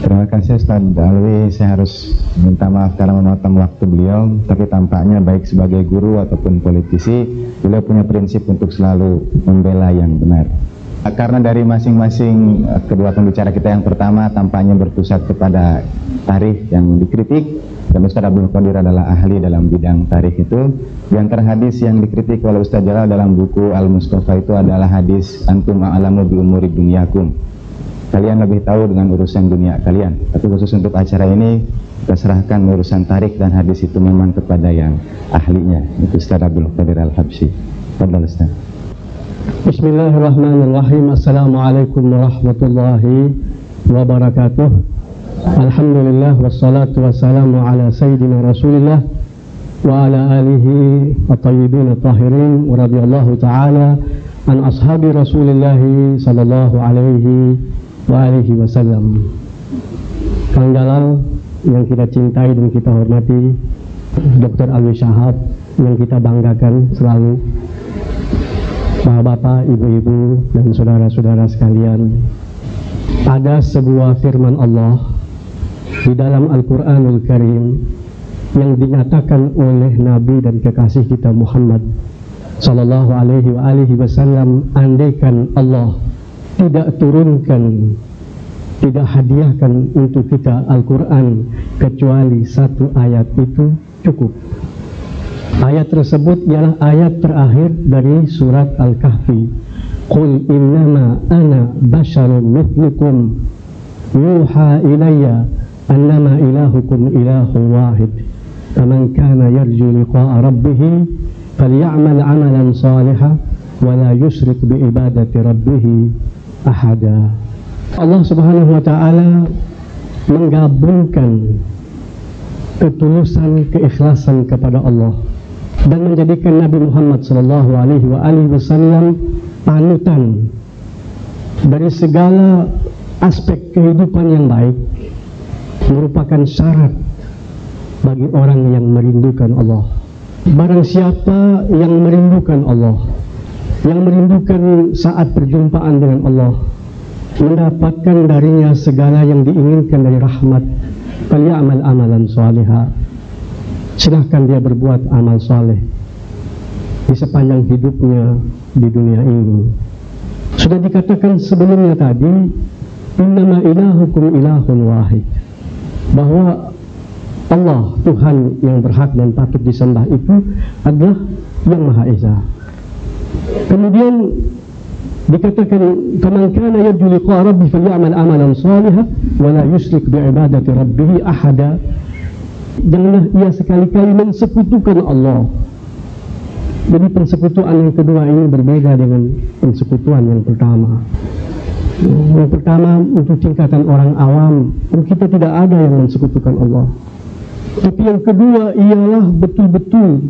Terima kasih Ustaz Alwi. Saya harus minta maaf karena memotong waktu beliau, tapi tampaknya baik sebagai guru ataupun politisi, beliau punya prinsip untuk selalu membela yang benar. Karena dari masing-masing kedua pembicara kita, yang pertama tampaknya berpusat kepada tarikh yang dikritik, Dan Ustaz Abdul Qadir adalah ahli dalam bidang tarikh itu. Di antara hadis yang dikritik oleh Ustaz Jalal dalam buku Al-Mustafa itu adalah hadis antum a'lamu bi umuri dunyakum. Kalian lebih tahu dengan urusan dunia kalian. Tapi khusus untuk acara ini kita serahkan urusan tarikh dan hadis itu memang kepada yang ahlinya, itu Ustaz Abdul Qadir Al-Habsyi. Fadhal Ustaz. Bismillahirrahmanirrahim. Assalamualaikum warahmatullahi wabarakatuh. Alhamdulillah wassalatu wassalamu ala sayyidina Rasulillah wa ala alihi at-tayyibin at-tahirin wa radhiyallahu ta'ala an ashabi Rasulillah sallallahu alaihi wa alihi wasallam. Kang Jalal yang kita cintai dan kita hormati, Dr. Alwi Shahab yang kita banggakan selalu, bapak-bapak, ibu-ibu dan saudara-saudara sekalian, ada sebuah firman Allah di dalam Al-Quranul Karim yang dinyatakan oleh Nabi dan kekasih kita Muhammad sallallahu alaihi wasallam, andaikan Allah tidak turunkan, tidak hadiahkan untuk kita Al-Quran kecuali satu ayat, itu cukup. Ayat tersebut ialah ayat terakhir dari surat Al-Kahfi. Qul innama ana basharun mithlukum yuha ilayya annama ilahukum ilahun wahid faman kana yarju liqa'a rabbih falyamal amalan salihan wa la yusyrik bi ibadati rabbih ahada. Allah Subhanahu wa ta'ala menggabungkan ketulusan, keikhlasan kepada Allah dan menjadikan Nabi Muhammad sallallahu alaihi wasallam panutan dari segala aspek kehidupan yang baik, merupakan syarat bagi orang yang merindukan Allah. Barang siapa yang merindukan Allah, yang merindukan saat perjumpaan dengan Allah, mendapatkan darinya segala yang diinginkan dari rahmat, falyamal amalan salihah, silahkan dia berbuat amal saleh di sepanjang hidupnya di dunia ini. Sudah dikatakan sebelumnya tadi, innama ilahukum ilahun wahid, bahwa Allah, Tuhan yang berhak dan patut disembah itu adalah yang Maha Esa. Kemudian dikatakan faman kana yarju liqa'a rabbih falyamal amalan shalihan wa la yusyrik bi ibadati rabbih ahada. Janganlah ia sekali-kali mensekutukan Allah. Jadi persekutuan yang kedua ini berbeda dengan persekutuan yang pertama. Yang pertama untuk tingkatan orang awam, kita tidak ada yang mensekutukan Allah. Tapi yang kedua ialah betul-betul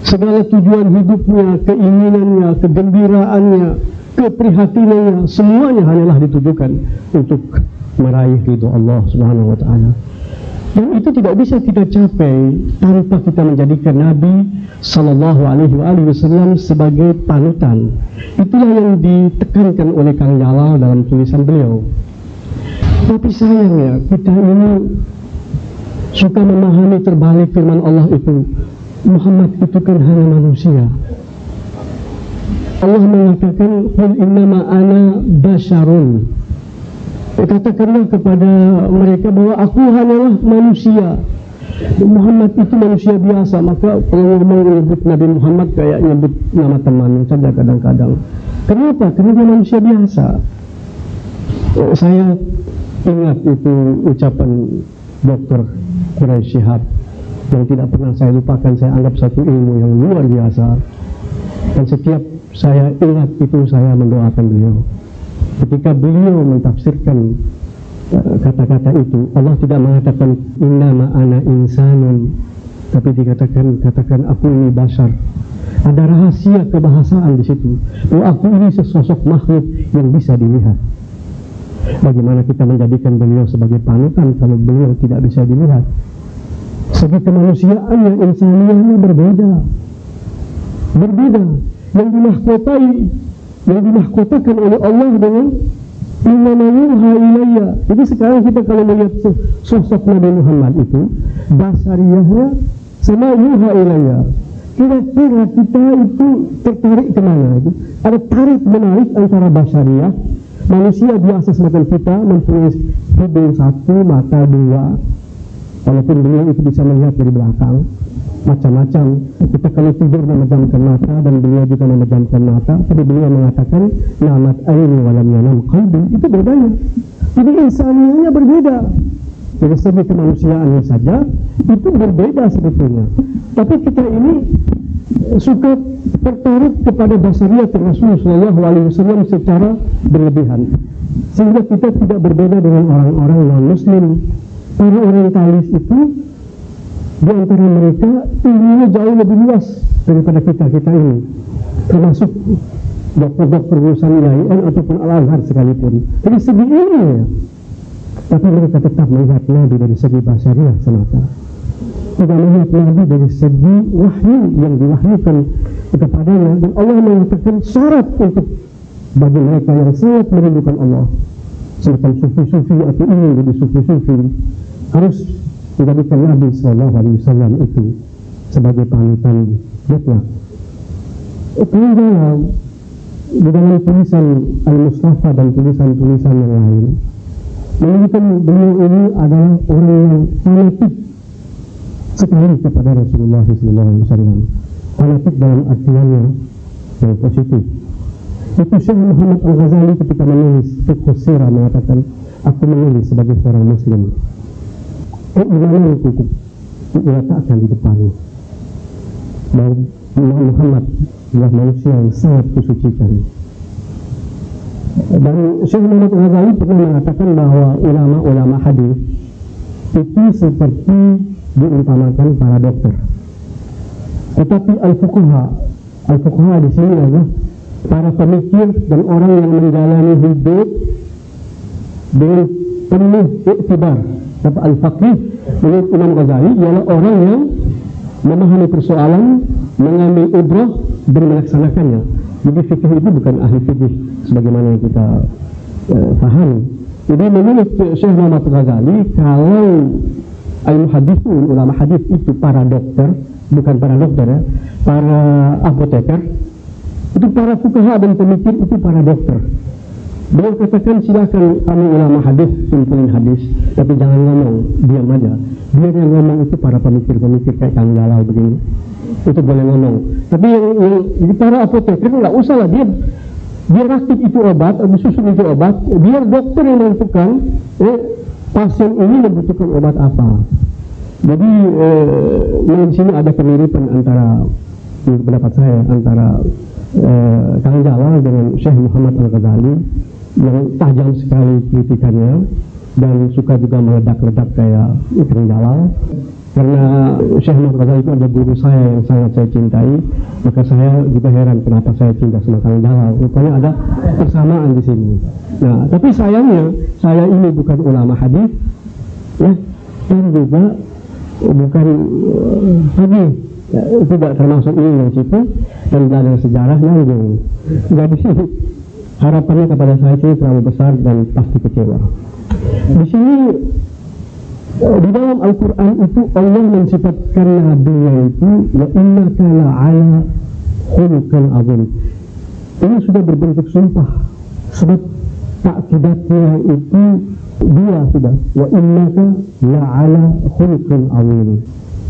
segala tujuan hidupnya, keinginannya, kegembiraannya, keprihatinannya, semuanya hanyalah ditujukan untuk meraih ridho Allah Subhanahu wa ta'ala. Dan itu tidak bisa kita capai tanpa kita menjadikan Nabi sallallahu alaihi wasallam sebagai panutan. Itulah yang ditekankan oleh Kang Jalal dalam tulisan beliau. Tapi sayangnya kita ini suka memahami terbalik firman Allah itu. Muhammad itu kan hanya manusia. Allah mengatakan qul innama ana basyarun. Katakanlah kepada mereka bahwa aku hanyalah manusia. Muhammad itu manusia biasa. Maka kalau menyebut Nabi Muhammad kayak nyebut nama temannya saja kadang-kadang. Kenapa? Karena dia manusia biasa. Saya ingat itu ucapan Dr. Quraisy Shihab yang tidak pernah saya lupakan. Saya anggap satu ilmu yang luar biasa. Dan setiap saya ingat itu, saya mendoakan beliau. Ketika beliau mentafsirkan kata-kata itu, Allah tidak mengatakan innama ana insanun, tapi katakan aku ini bashar. Ada rahasia kebahasaan di situ, bahwa aku ini sesosok makhluk yang bisa dilihat. Bagaimana kita menjadikan beliau sebagai panutan kalau beliau tidak bisa dilihat? Segi kemanusiaannya, insaniyahnya berbeda. Yang dimahkotakan oleh Allah dengan innama yuha ilayya. Jadi sekarang kita kalau melihat sosok Nabi Muhammad itu, basariyahnya sama yuha ilayya, kira-kira kita itu tertarik kemana? Itu ada tarik menarik antara basariyah, manusia biasa semacam kita, mempunyai hidung satu, mata dua, Walaupun beliau itu bisa melihat dari belakang macam-macam. Kita kalau tidur memejamkan mata dan beliau juga memejamkan mata, tapi beliau mengatakan namat aini walam yanam qalbi. Itu bedanya. Jadi insanianya berbeda. Dari segi kemanusiaannya saja itu berbeda sebetulnya. Tapi kita ini suka tertarik kepada basariat Rasulullah SAW secara berlebihan, sehingga kita tidak berbeda dengan orang-orang non-Muslim. Para orientalis itu di antara mereka ilmunya jauh lebih luas daripada kita ini, termasuk dokter-dokter lulusan IAIN ataupun Al-Azhar sekalipun. Dari segi ilmu ya, tapi mereka tetap melihat Nabi dari segi basariah semata, tidak melihat Nabi dari segi wahyu yang diwahyukan kepadanya. Dan Allah mengatakan syarat untuk bagi mereka yang sangat merindukan Allah, semacam sufi-sufi atau ingin jadi sufi-sufi, harus menjadikan Nabi SAW itu sebagai panutan mutlak. Kemudian di dalam tulisan Al-Mustafa dan tulisan-tulisan yang lain menunjukkan beliau ini adalah orang yang fanatik sekali kepada Rasulullah SAW. Fanatik dalam artiannya yang positif. Itu Syekh Muhammad Al-Ghazali ketika menulis Fiqh Sirah mengatakan, aku menulis sebagai seorang Muslim, keimanan itu diletakkan di depan bahwa Muhammad adalah manusia yang sangat kusucikan. Dan Syekh Muhammad Al-Ghazali pernah mengatakan bahwa ulama-ulama hadis itu seperti diumpamakan para dokter, tetapi al-fuqaha di sini adalah para pemikir dan orang yang menjalani hidup dengan penuh iktibar. Tapi al-faqih menurut Imam Ghazali ialah orang yang memahami persoalan, mengambil ibrah dan melaksanakannya. Jadi fikih itu bukan ahli fikih sebagaimana yang kita fahami. Jadi menurut Syekh Muhammad Ghazali, kalau al-muhadithun, ulama hadis itu para dokter, bukan para dokter ya, para apoteker, itu para fuqaha dan pemikir itu para dokter. Beliau katakan silakan kami ulama hadis kumpulin hadis, tapi jangan ngomong, diam aja. Biar yang ngomong itu para pemikir-pemikir kayak Kang Jalal begini, itu boleh ngomong. Tapi yang para apoteker nggak usah lah, dia rakit itu obat, susun itu obat, biar dokter yang menentukan pasien ini membutuhkan obat apa. Jadi di sini ada kemiripan antara, pendapat saya, antara Kang Jalal dengan Syekh Muhammad Al-Ghazali yang tajam sekali kritikannya dan suka juga meledak-ledak kayak Kang Jalal. Karena Syekh Muhammad Al-Ghazali itu ada guru saya yang sangat saya cintai, maka saya juga heran kenapa saya cinta sama Kang Jalal. Rupanya ada persamaan di sini. Nah, tapi sayangnya saya ini bukan ulama hadis, ya, dan juga bukan hadis. Ya, tidak termasuk ini yang situ dan belajar sejarah nyambung. Jadi harapannya kepada saya ini terlalu besar dan pasti kecewa. Di sini di dalam Al-Quran itu Allah mensifatkan Nabi-Nya itu wa innaka la'ala khuluqin azim. Ini sudah berbentuk sumpah, sebab takidatnya itu dua sudah, wa innaka la'ala khuluqin azim.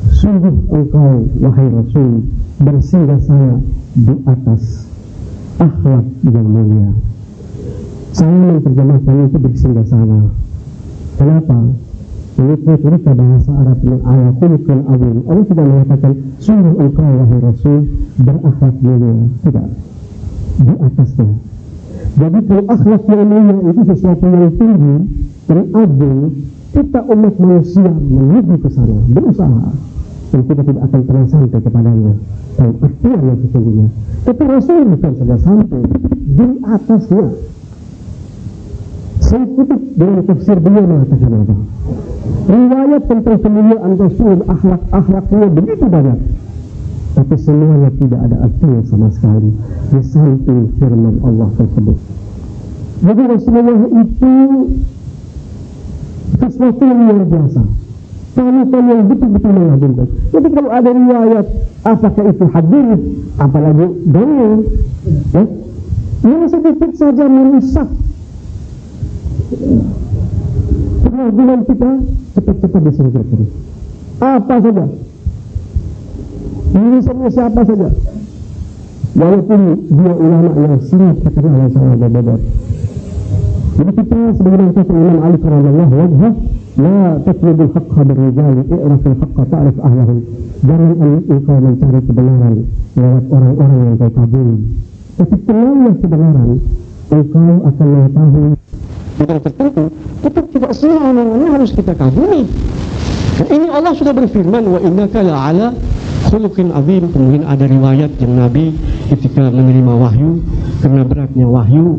Sungguh engkau wahai Rasul bersinggah-sana di atas akhlak yang mulia. Saya menerjemahkan itu bersinggah-sana. Kenapa? Menurut mereka bahasa Arab yang ala khuluqin azim, Allah tidak mengatakan sungguh engkau wahai Rasul berakhlak mulia, tidak, di atasnya. Jadi kalau akhlak yang mulia itu sesuatu yang tinggi dan agung, kita umat manusia menuju ke sana, berusaha, dan kita tidak akan pernah sampai kepadanya dalam artian yang sesungguhnya. Tapi Rasul bukan saja sampai, di atasnya. Saya kutip dengan tafsir beliau mengatakan apa? Riwayat tentang kemuliaan Rasul, akhlak-akhlaknya begitu banyak, tapi semuanya tidak ada artinya sama sekali di samping firman Allah tersebut. Jadi Rasulullah itu sesuatu yang luar biasa, panutan yang betul-betul mengagumkan. Jadi kalau ada riwayat, apakah itu hadis, apalagi dongeng, yang sedikit saja merusak pengagungan kita, cepat-cepat disingkirkan. apa saja, tulisannya siapa saja, walaupun dia ulama yang sangat terkenal dan sangat berbeda. Jadi kita sebagaimana kata Imam Ali radhiyallahu anhu, la tatlubul haqqa birrijali i'rafil haqqa ta'rif ahlahu. Jangan engkau mencari kebenaran lewat orang-orang yang kau kagumi, tapi kenallah kebenaran, engkau akan mengetahui bidang tertentu. Tetap tidak semua omongannya harus kita kagumi. Dan ini Allah sudah berfirman, wa innaka la'ala khuluqin azim. Kemudian ada riwayat yang Nabi ketika menerima wahyu, karena beratnya wahyu,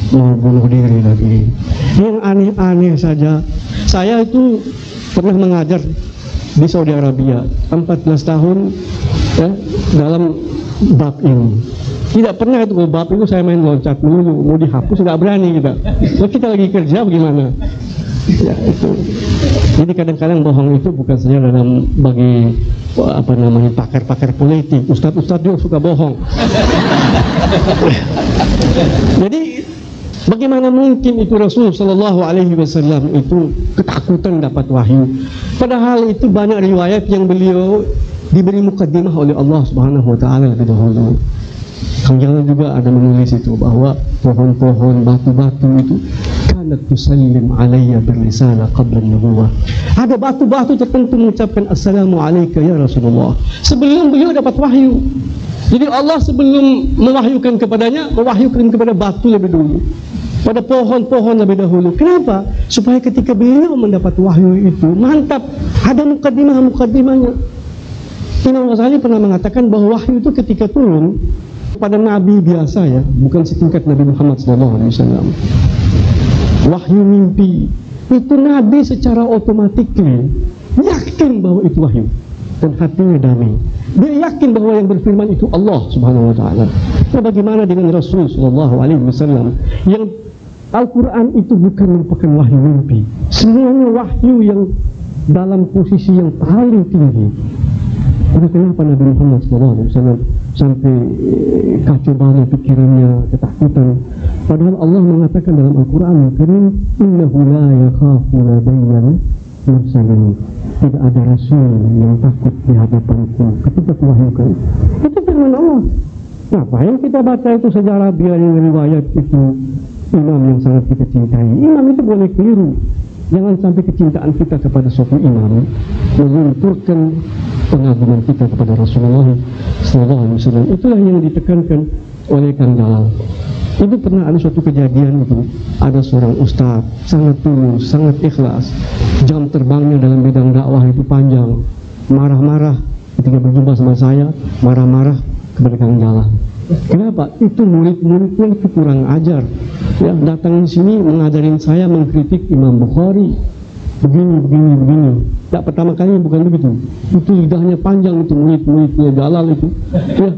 mau bunuh diri lagi. Yang aneh-aneh saja. Saya itu pernah mengajar di Saudi Arabia 14 tahun ya, dalam bab ini. Tidak pernah itu bab itu saya main loncat melulu, mau dihapus nggak berani kita. Nah, kita lagi kerja bagaimana? Ya itu. Jadi kadang-kadang bohong itu bukan saja dalam bagi apa namanya pakar-pakar politik, ustadz-ustadz juga suka bohong. Jadi bagaimana mungkin itu Rasul Shallallahu Alaihi Wasallam itu ketakutan dapat wahyu? Padahal itu banyak riwayat yang beliau diberi mukaddimah oleh Allah Subhanahu Wa Taala lebih dahulu. Jangan juga ada menulis itu bahwa pohon-pohon, batu-batu itu kanat tusallim alayya birrisala qabla an-nubuwah. Ada batu-batu tertentu mengucapkan assalamu alayka ya Rasulullah sebelum beliau dapat wahyu. Jadi Allah sebelum mewahyukan kepadanya, mewahyukan kepada batu lebih dulu, pada pohon-pohon lebih dahulu. Kenapa? Supaya ketika beliau mendapat wahyu itu mantap, ada mukaddimahnya. Imam Ghazali pernah mengatakan bahwa wahyu itu ketika turun pada nabi biasa ya, bukan setingkat Nabi Muhammad SAW. Wahyu mimpi itu nabi secara otomatis yakin bahwa itu wahyu dan hatinya damai. Dia yakin bahwa yang berfirman itu Allah Subhanahu Wa Taala. Nah, bagaimana dengan Rasul Sallallahu Alaihi Wasallam yang Al-Quran itu bukan merupakan wahyu mimpi, semuanya wahyu yang dalam posisi yang paling tinggi. Kenapa Nabi Muhammad SAW sampai kacau balau pikirannya, ketakutan? Padahal Allah mengatakan dalam Al-Quran Al-Karim, innahu la yakhafu ladainal mursalin. Tidak ada rasul yang takut di hadapanku ketika kuwahyukan. Itu firman Allah. Ngapain kita baca itu sejarah biarin riwayat itu imam yang sangat kita cintai? Imam itu boleh keliru. Jangan sampai kecintaan kita kepada suatu imam melunturkan pengaguman kita kepada Rasulullah SAW. Itulah yang ditekankan oleh Kang Jalal. Itu pernah ada suatu kejadian itu, ada seorang ustaz sangat tulus, sangat ikhlas, jam terbangnya dalam bidang dakwah itu panjang, marah-marah ketika berjumpa sama saya, marah-marah kepada Kang Jalal. Kenapa? Itu murid-muridnya itu kurang ajar. Ya, datang di sini mengajarin saya mengkritik Imam Bukhari. Begini. Tak pertama kali bukan begitu. Itu lidahnya panjang itu murid-muridnya Jalal itu. Ya,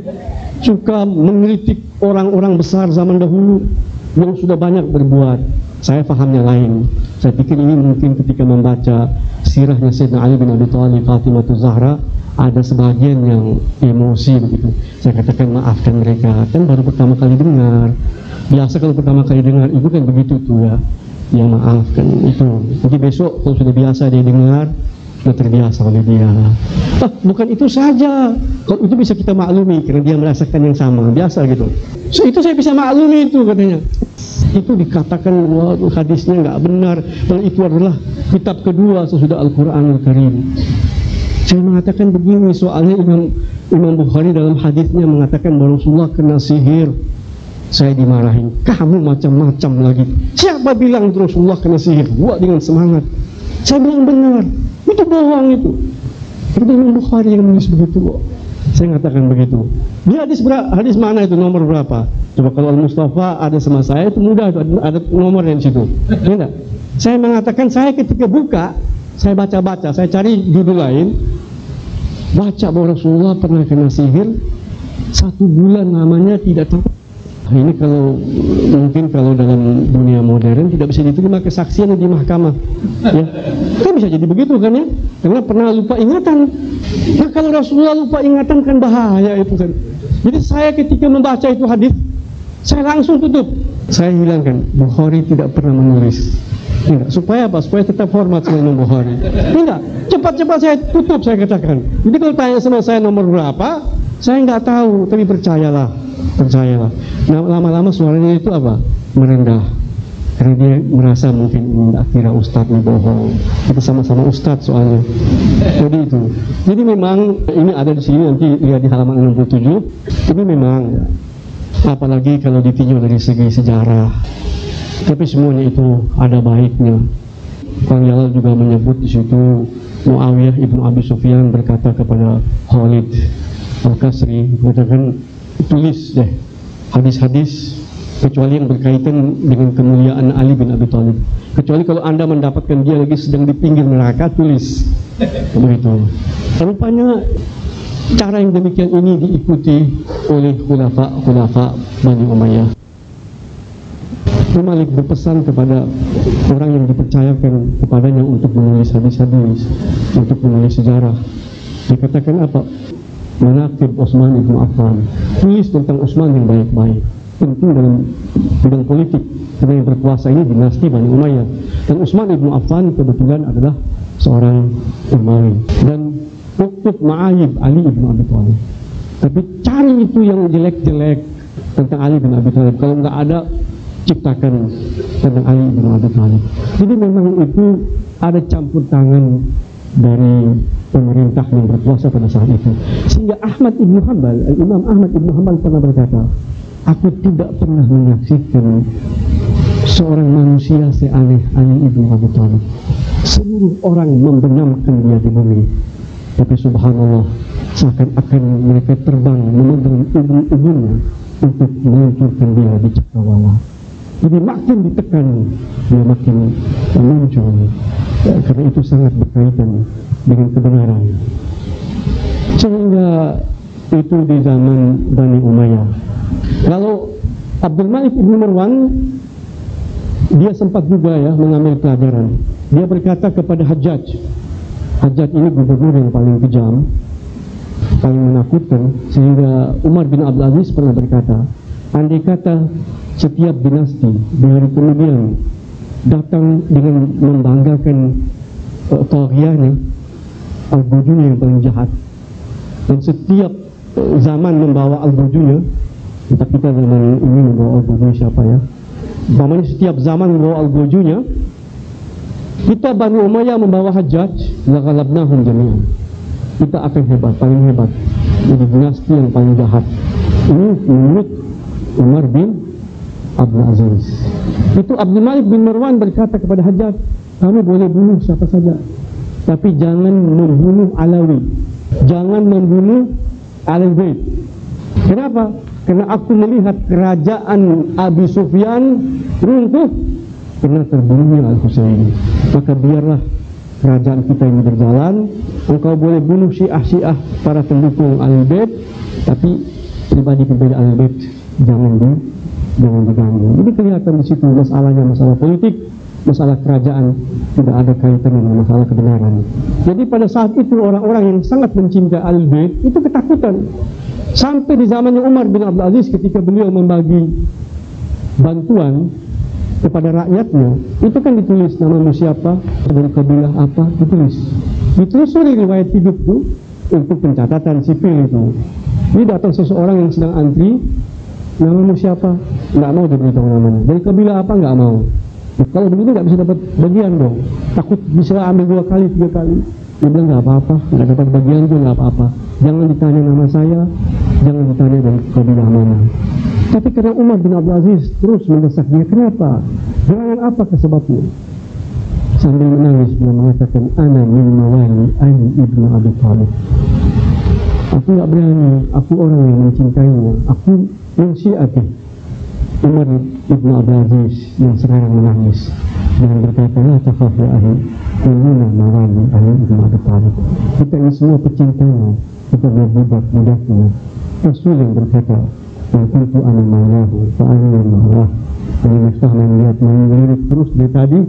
suka mengkritik orang-orang besar zaman dahulu yang sudah banyak berbuat. Saya pahamnya lain. Saya pikir ini mungkin ketika membaca sirahnya Sayyidina Ali bin Abi Thalib, Fatimah Zahra, ada sebagian yang emosi begitu. Saya katakan maafkan mereka, kan baru pertama kali dengar. Biasa kalau pertama kali dengar itu kan begitu tuh ya. Ya maafkan itu. Nanti besok kalau sudah biasa dia dengar, sudah terbiasa oleh dia. Bukan itu saja. Kalau itu bisa kita maklumi karena dia merasakan yang sama, biasa gitu. So, itu saya bisa maklumi itu katanya. Itu dikatakan wah, hadisnya nggak benar. Dan itu adalah kitab kedua sesudah Al-Quran Al-Karim. Saya mengatakan begini, soalnya Imam Bukhari dalam hadisnya mengatakan bahwa Rasulullah kena sihir. Saya dimarahin, kamu macam-macam lagi. Siapa bilang Rasulullah kena sihir? Buat dengan semangat. Saya bilang benar, itu bohong itu. Itu Imam Bukhari yang menulis begitu kok. Saya mengatakan begitu. Dia hadis mana itu, nomor berapa? Coba kalau Al-Mustafa ada sama saya itu mudah, itu ada nomornya di situ. Enggak. Saya mengatakan saya ketika buka, saya baca-baca, saya cari judul lain, baca bahwa Rasulullah pernah kena sihir 1 bulan namanya tidak tahu. Ini kalau mungkin kalau dalam dunia modern tidak bisa diterima kesaksian di mahkamah, ya kan bisa jadi begitu kan ya, karena pernah lupa ingatan. Nah kalau Rasulullah lupa ingatan kan bahaya itu kan. Jadi saya ketika membaca itu hadis, saya langsung tutup, saya hilangkan. Bukhari tidak pernah menulis Tidak. Supaya apa? Supaya tetap hormat sama Imam Bukhari. Tidak. Cepat-cepat saya tutup, saya katakan. Jadi kalau tanya sama saya nomor berapa, saya nggak tahu, tapi percayalah. Nah, lama-lama suaranya itu apa? Merendah. Karena dia merasa mungkin kira Ustadz ini bohong. Kita sama-sama Ustadz soalnya. Jadi itu. Jadi memang ini ada di sini, nanti lihat di halaman 67. Ini memang, apalagi kalau ditinjau dari segi sejarah. Tapi semuanya itu ada baiknya. Kang Jalal juga menyebut di situ Muawiyah ibnu Abi Sufyan berkata kepada Khalid Al-Qasri, mengatakan tulis deh hadis-hadis kecuali yang berkaitan dengan kemuliaan Ali bin Abi Thalib. Kecuali kalau Anda mendapatkan dia lagi sedang di pinggir neraka, tulis. Begitu. Rupanya cara yang demikian ini diikuti oleh khulafa Bani Umayyah. Malik berpesan kepada orang yang dipercayakan kepadanya untuk menulis hadis-hadis, untuk menulis sejarah. Dikatakan apa? Manaqib Utsman ibn Affan. Tulis tentang Utsman yang baik-baik. Tentu dalam bidang politik, karena yang berkuasa ini dinasti Bani Umayyah. Dan Utsman ibn Affan kebetulan adalah seorang Umayyah. Dan uktub ma'ayib Ali ibn Abi Thalib. Tapi cari itu yang jelek-jelek tentang Ali bin Abi Thalib. Kalau nggak ada, ciptakan tentang Ali bin Abi Thalib. Jadi memang itu ada campur tangan dari pemerintah yang berkuasa pada saat itu. Sehingga Imam Ahmad ibn Hanbal pernah berkata, aku tidak pernah menyaksikan seorang manusia seaneh Ali ibn Abi Thalib. Seluruh orang membenamkan dia di bumi, tapi subhanallah, seakan-akan mereka terbang memegang ujung-ujungnya untuk meluncurkan dia di cakrawala. Jadi makin ditekan, dia makin muncul. Ya, karena itu sangat berkaitan dengan kebenaran. Sehingga itu di zaman Bani Umayyah. Lalu Abdul Malik ibn Marwan, dia sempat juga ya mengambil pelajaran. Dia berkata kepada Hajjaj ini gubernur yang paling kejam, paling menakutkan, sehingga Umar bin Abdul Aziz pernah berkata, andai kata setiap dinasti di hari kemudian datang dengan membanggakan taghyahnya, al-bujunya yang paling jahat, dan setiap zaman membawa al-bujunya, entah kita zaman ini membawa al-bujunya siapa ya, umpamanya setiap zaman membawa al-bujunya, kita Bani Umayyah membawa Hajjaj, laghalabnahum jami'an, kita akan hebat, paling hebat, jadi dinasti yang paling jahat. Ini menurut Umar bin Abdul Aziz. Itu Abdul Malik bin Marwan berkata kepada Hajjaj, kamu boleh bunuh siapa saja, tapi jangan membunuh Alawi, jangan membunuh Ahlul Bait. Kenapa? Karena aku melihat kerajaan Abi Sufyan runtuh karena terbunuhnya Al-Husaini. Maka biarlah kerajaan kita ini berjalan. Engkau boleh bunuh syiah para pendukung Ahlul Bait, tapi pribadi-pribadi Ahlul Bait jangan diganggu. Jadi kelihatan di situ masalahnya, masalah politik, masalah kerajaan, tidak ada kaitan dengan masalah kebenaran. Jadi pada saat itu orang-orang yang sangat mencintai Ahlul Bait itu ketakutan. Sampai di zamannya Umar bin Abdul Aziz, ketika beliau membagi bantuan kepada rakyatnya, itu kan ditulis namamu siapa, dari kabilah apa, ditulis oleh riwayat hidup itu untuk pencatatan sipil itu. Ini datang seseorang yang sedang antri, namamu siapa, nggak mau diberitahu namanya, dari kabilah apa, nggak mau. Kalau begitu nggak bisa dapat bagian dong, takut bisa ambil 2 kali 3 kali. Dia bilang nggak apa-apa, nggak dapat bagian pun nggak apa-apa, jangan ditanya nama saya, jangan ditanya dari kabilah mana. Tapi karena Umar bin Abdul Aziz terus mendesak dia, kenapa? Jangan apa sebabnya? Sambil menangis dia mengatakan, ana min mawali Ali ibnu Abi Thalib. Aku nggak berani, aku orang yang mencintainya, aku mensyiati Umar ibnu Abdul Aziz yang sekarang menangis dan berkata, la takhaf ya ahli, kulluna mawali Ali ibnu Abi Thalib. Kita ini semua pecintanya, kita budak-budaknya. Rasul yang berkata, kuntu ana maulahu fa ana maulah. Jadi Miftah melihat melirik terus dari tadi,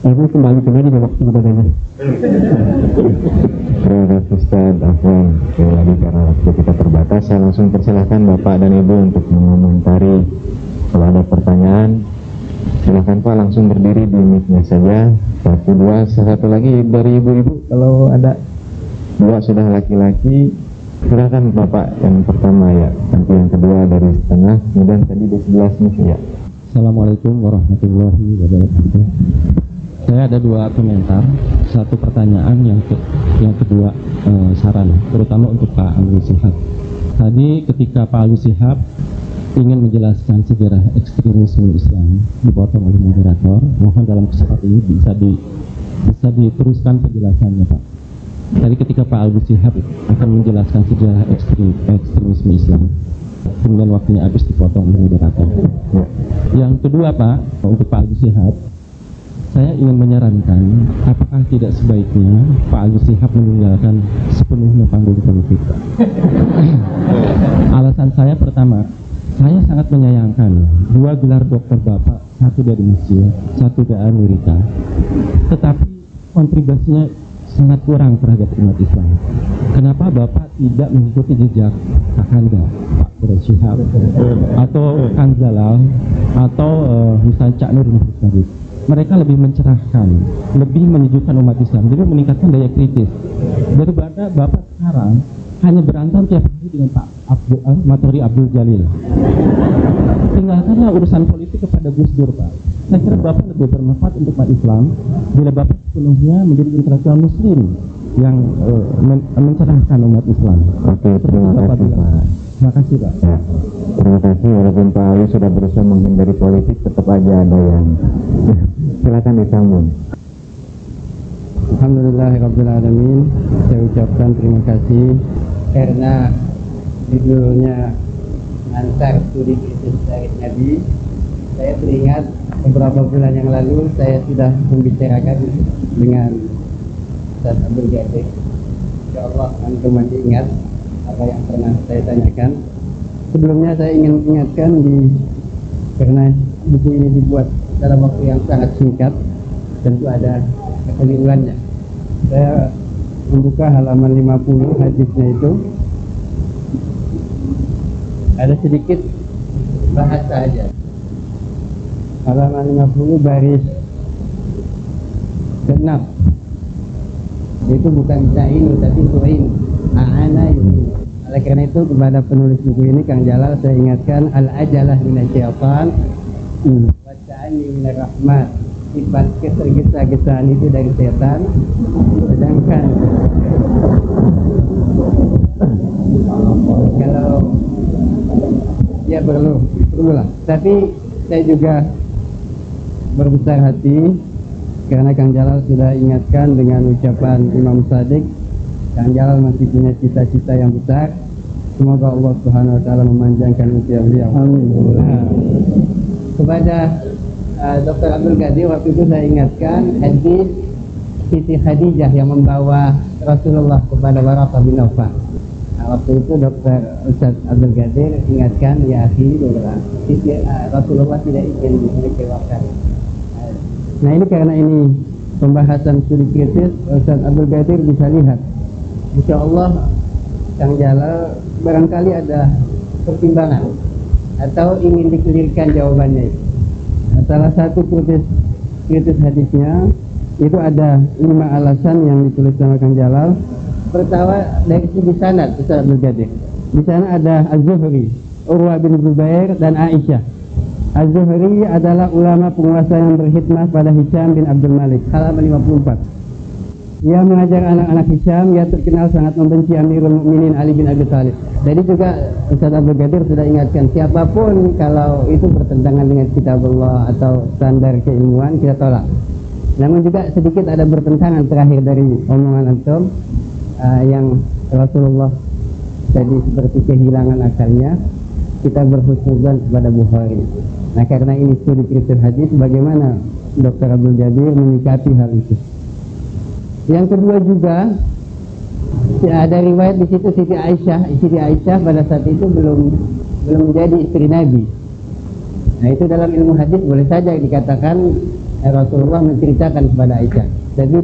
aku kembali ke Nabi dan waktu kepadanya. Terima kasih Ustaz Afwan. Sekali lagi karena waktu kita terbatas, saya langsung persilahkan Bapak dan Ibu untuk mengomentari. Kalau ada pertanyaan Silakan Pak, langsung berdiri di mic-nya saja. 1, 2, satu lagi dari ibu-ibu kalau ada. 2 sudah laki-laki. Silakan Bapak yang pertama ya, nanti yang kedua dari setengah, kemudian tadi di sebelah sini ya. Assalamualaikum warahmatullahi wabarakatuh. Saya ada 2 komentar, 1 pertanyaan, yang kedua saran, terutama untuk Pak Alwi Shihab. Tadi ketika Pak Alwi Shihab ingin menjelaskan sejarah ekstremisme Islam dipotong oleh moderator, mohon dalam kesempatan ini bisa diteruskan penjelasannya Pak. Tadi ketika Pak Alwi Shihab akan menjelaskan sejarah ekstremisme Islam, kemudian waktunya habis dipotong oleh moderator. Yang kedua Pak, untuk Pak Alwi Shihab, saya ingin menyarankan apakah tidak sebaiknya Pak Alwi Shihab meninggalkan sepenuhnya panggung politik Pak. Alasan saya pertama, saya sangat menyayangkan 2 gelar doktor Bapak, 1 dari Mesir, 1 dari Amerika, tetapi kontribusinya sangat kurang terhadap umat Islam. Kenapa Bapak tidak mengikuti jejak Kakanda, Pak Quraish Shihab, atau Kang Jalal, atau misalnya Cak Nur Muhammad? Mereka lebih mencerahkan, lebih menyejukkan umat Islam, jadi meningkatkan daya kritis. Daripada Bapak sekarang hanya berantem tiap hari dengan Pak Matori Abdul Jalil. Tinggalkanlah urusan politik kepada Gus Dur Pak. Saya kira Bapak lebih bermanfaat untuk umat Islam bila Bapak sepenuhnya menjadi intelektual Muslim yang mencerahkan umat Islam. Oke, terima kasih Pak. Terima kasih Pak. Ya, terima kasih. Walaupun Pak Ali sudah berusaha menghindari politik, tetap aja ada yang silakan disambung. Alhamdulillahirrabbilalamin. Saya ucapkan terima kasih karena judulnya Antar Studi Kritis dari Nabi. Saya teringat beberapa bulan yang lalu saya sudah membicarakan dengan Ustaz Abdul Ghadir. Insyaallah antum masih ingat apa yang pernah saya tanyakan. Sebelumnya saya ingin ingatkan karena buku ini dibuat dalam waktu yang sangat singkat, tentu ada kekeliruannya. Saya membuka halaman 50 hadisnya itu, ada sedikit bahasa aja. Halaman 50 baris ke-6 itu bukan ta'inu tapi tu'in, a'ana yu'in. Oleh karena itu kepada penulis buku ini Kang Jalal saya ingatkan al-ajalah minasyaitan wa ta'ani minarrahman. Sifat ketergesa-gesaan itu dari setan, sedangkan kalau ya perlulah. Tapi saya juga berbesar hati karena Kang Jalal sudah ingatkan dengan ucapan Imam Shadiq. Kang Jalal masih punya cita-cita yang besar. Semoga Allah Subhanahu wa taala memanjangkan usia beliau. Amin. Kepada Dr. Abdul Ghadir waktu itu saya ingatkan hadis Siti Khadijah yang membawa Rasulullah kepada Waraqah bin Nawfal. Waktu itu Dr. Ustaz Abdul Ghadir ingatkan, ya akhi, Rasulullah tidak ingin mengecewakan. Nah ini karena ini pembahasan studi kritis, Ustaz Abdul Ghadir bisa lihat. Insya Allah Kang Jalal barangkali ada pertimbangan atau ingin dikelirkan jawabannya itu. Salah satu kritis hadisnya itu ada 5 alasan yang ditulis sama Kang Jalal. Pertama dari segi sanad Ustaz Abdul Ghadir. Di sana ada Az-Zuhri, Urwah bin Zubair dan Aisyah. Az-Zuhri adalah ulama penguasa yang berkhidmah pada Hisham bin Abdul Malik. Halaman 54. Ia mengajar anak-anak Hisham, ia terkenal sangat membenci Amirul Mukminin Ali bin Abi Thalib. Jadi juga Ustaz Abdul Ghadir sudah ingatkan, siapapun kalau itu bertentangan dengan kitabullah atau standar keilmuan kita tolak. Namun juga sedikit ada bertentangan terakhir dari omongan antum yang Rasulullah tadi seperti kehilangan akalnya, kita berhusnuzan kepada Bukhari. Nah karena ini studi kritis hadis, bagaimana Dr. Abdul Ghadir menyikapi hal itu? Yang kedua juga ada riwayat di situ Siti Aisyah pada saat itu belum menjadi istri Nabi. Nah itu dalam ilmu hadis boleh saja dikatakan Rasulullah menceritakan kepada Aisyah. Tapi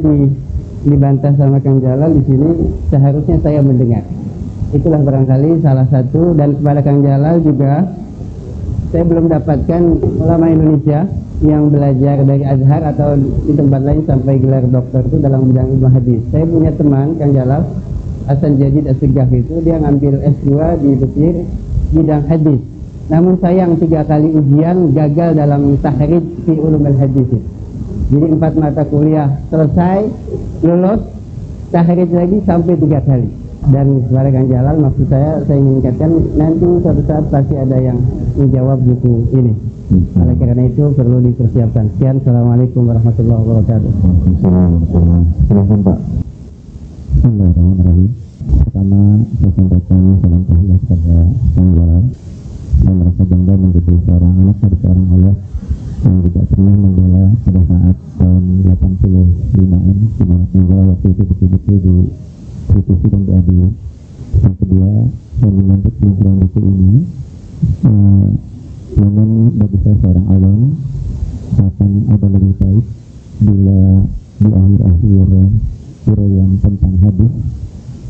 dibantah sama Kang Jalal di sini seharusnya saya mendengar. Itulah barangkali salah satu. Dan kepada Kang Jalal juga saya belum dapatkan ulama Indonesia yang belajar dari Azhar atau di tempat lain sampai gelar doktor itu dalam bidang ilmu hadis. Saya punya teman Kang Jalal Hasan Jadid As-Segaf itu, dia ngambil S2 di Mesir bidang hadis. Namun sayang 3 kali ujian gagal dalam tahrij fi ulumul hadis. Jadi 4 mata kuliah selesai, lulus, tahrij lagi sampai 3 kali. Dan kepada Kang Jalal, maksud saya ingin katakan nanti suatu saat pasti ada yang menjawab buku ini. Oleh karena itu perlu dipersiapkan. Sekian, Assalamualaikum warahmatullahi wabarakatuh. Silahkan Pak. Bismillahirrahmanirrahim. Pertama, saya sampaikan salam tahiyat kepada Kang Jalal. Saya merasa bangga menjadi seorang anak dari seorang ayah yang juga pernah membela pada saat tahun 85-an, di mana Kang Jalal waktu itu betul-betul dikritisi dan diadili. Yang kedua, saya menyambut peluncuran buku ini. Namun bagi saya seorang awam akan ada lebih baik bila di akhir-akhir uraian tentang hadis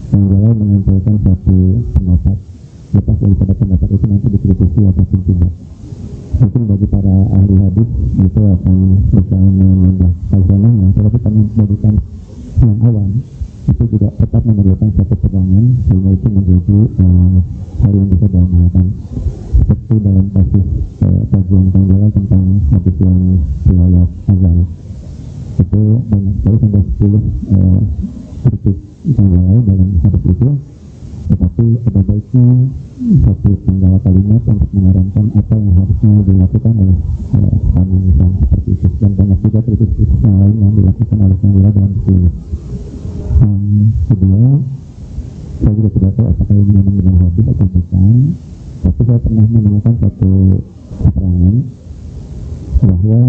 Kang Jalal menyampaikan satu pendapat, lepas daripada pendapat itu nanti dikritisi ataupun tidak. Mungkin bagi para ahli hadis itu akan bisa menambah khazanahnya, tetapi kami bagikan yang awam itu juga tetap memerlukan satu pegangan sehingga itu menjadi hal yang bisa diamalkan. Seperti dalam kasus kajian Kang Jalal tentang hadis yang riwayat Azhar itu banyak sekali sampai 10 kritik Kang Jalal dalam hadis itu, tetapi ada baiknya satu penggal kalimat untuk menyarankan apa yang harusnya dilakukan oleh kami misalnya seperti itu, dan banyak juga kritik-kritik yang lain yang dilakukan oleh Kang Jalal dalam buku ini. Yang kedua, saya juga tidak tahu apakah ini memang benar hadis atau bukan, tapi saya pernah menemukan satu keterangan bahwa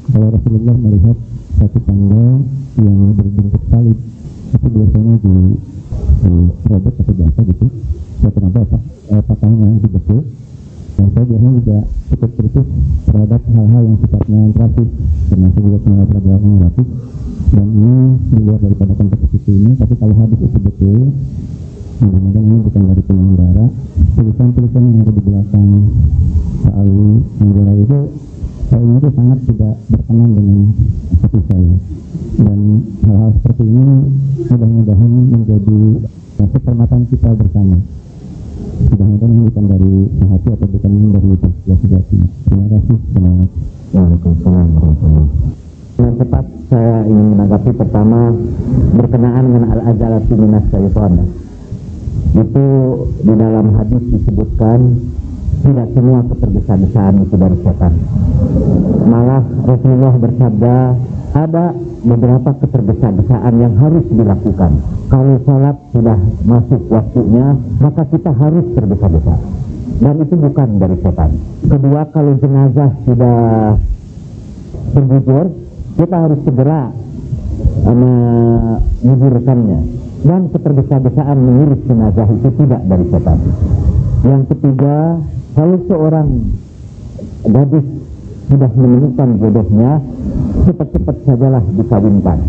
kalau Rasulullah melihat satu tangga yang berbentuk salib itu biasanya di robot atau biasa gitu. Saya kenapa apakahnya betul? Dan saya biasanya juga cukup kritis terhadap hal-hal yang sifatnya gratis, termasuk juga pengalaman gratis. Dan ini dilihat daripada konteks itu ini, tapi kalau hadis itu betul, mudah-mudahan ini bukan dari penyelenggara. Tulisan-tulisan yang ada di belakang soal penjara itu kayaknya itu sangat tidak berkenan dengan hati saya. Dan hal-hal seperti ini mudah-mudahan menjadi kecermatan kita bersama. Mudah-mudahan ini bukan dari hati atau bukan dari peristiwa sejati. Terima kasih. Waalaikumsalam warahmatullahi wabarakatuh. Dengan cepat saya ingin menanggapi pertama berkenaan dengan al-ajalatu minas syaitan. Itu di dalam hadis disebutkan tidak semua ketergesa-gesaan itu dari setan. Malah Rasulullah bersabda ada beberapa ketergesa-gesaan yang harus dilakukan. Kalau sholat sudah masuk waktunya, maka kita harus tergesa-gesa. Dan itu bukan dari setan. Kedua, kalau jenazah sudah bergugur, kita harus segera menguburkannya. Dan ketergesa-gesaan mengurus jenazah itu tidak dari setan. Yang ketiga, kalau seorang gadis sudah menemukan jodohnya, cepat-cepat sajalah dikawinkan.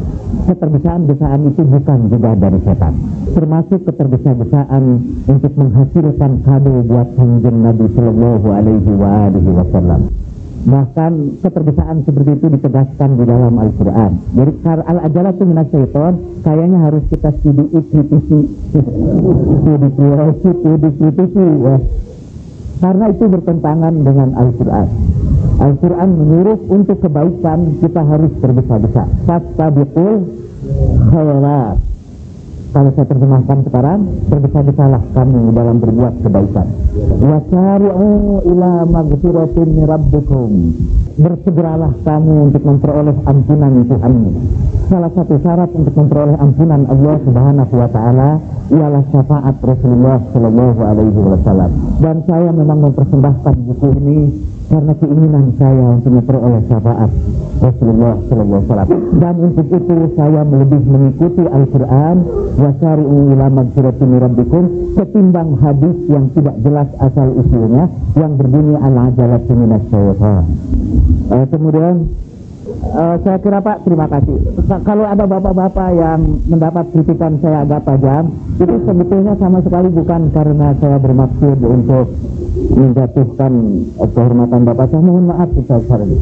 Ketergesaan-gesaan itu bukan juga dari setan. Termasuk ketergesa-gesaan untuk menghasilkan kado buat Kanjeng Nabi Sallallahu Alaihi Wasallam. Bahkan ketergesaan seperti itu ditegaskan di dalam Al-Quran. Jadi al-ajalatu minas syaitan kayaknya harus kita kritisi ya. Karena itu bertentangan dengan Al-Quran. Al-Quran menyuruh untuk kebaikan kita harus tergesa-gesa. Fastabiqul khairat. Kalau saya terjemahkan sekarang, tergesa-gesalah kamu dalam berbuat kebaikan. Wasari'u ila maghfiratin min rabbikum. Bersegeralah kamu untuk memperoleh ampunan Tuhanmu. Salah satu syarat untuk memperoleh ampunan Allah Subhanahu wa taala ialah syafaat Rasulullah sallallahu alaihi wasallam. Dan saya memang mempersembahkan buku ini karena keinginan saya untuk memperoleh syafaat Rasulullah sallallahu alaihi wasallam. Dan untuk itu saya lebih mengikuti Al-Qur'an wasari'u ila maghfiratin min rabbikum ketimbang hadis yang tidak jelas asal usulnya yang berbunyi al-ajalatu minas syaitan. Kemudian saya kira Pak, terima kasih. Kalau ada bapak-bapak yang mendapat kritikan saya agak tajam, itu sebetulnya sama sekali bukan karena saya bermaksud untuk menjatuhkan kehormatan bapak. Saya mohon maaf Ustaz Fardi.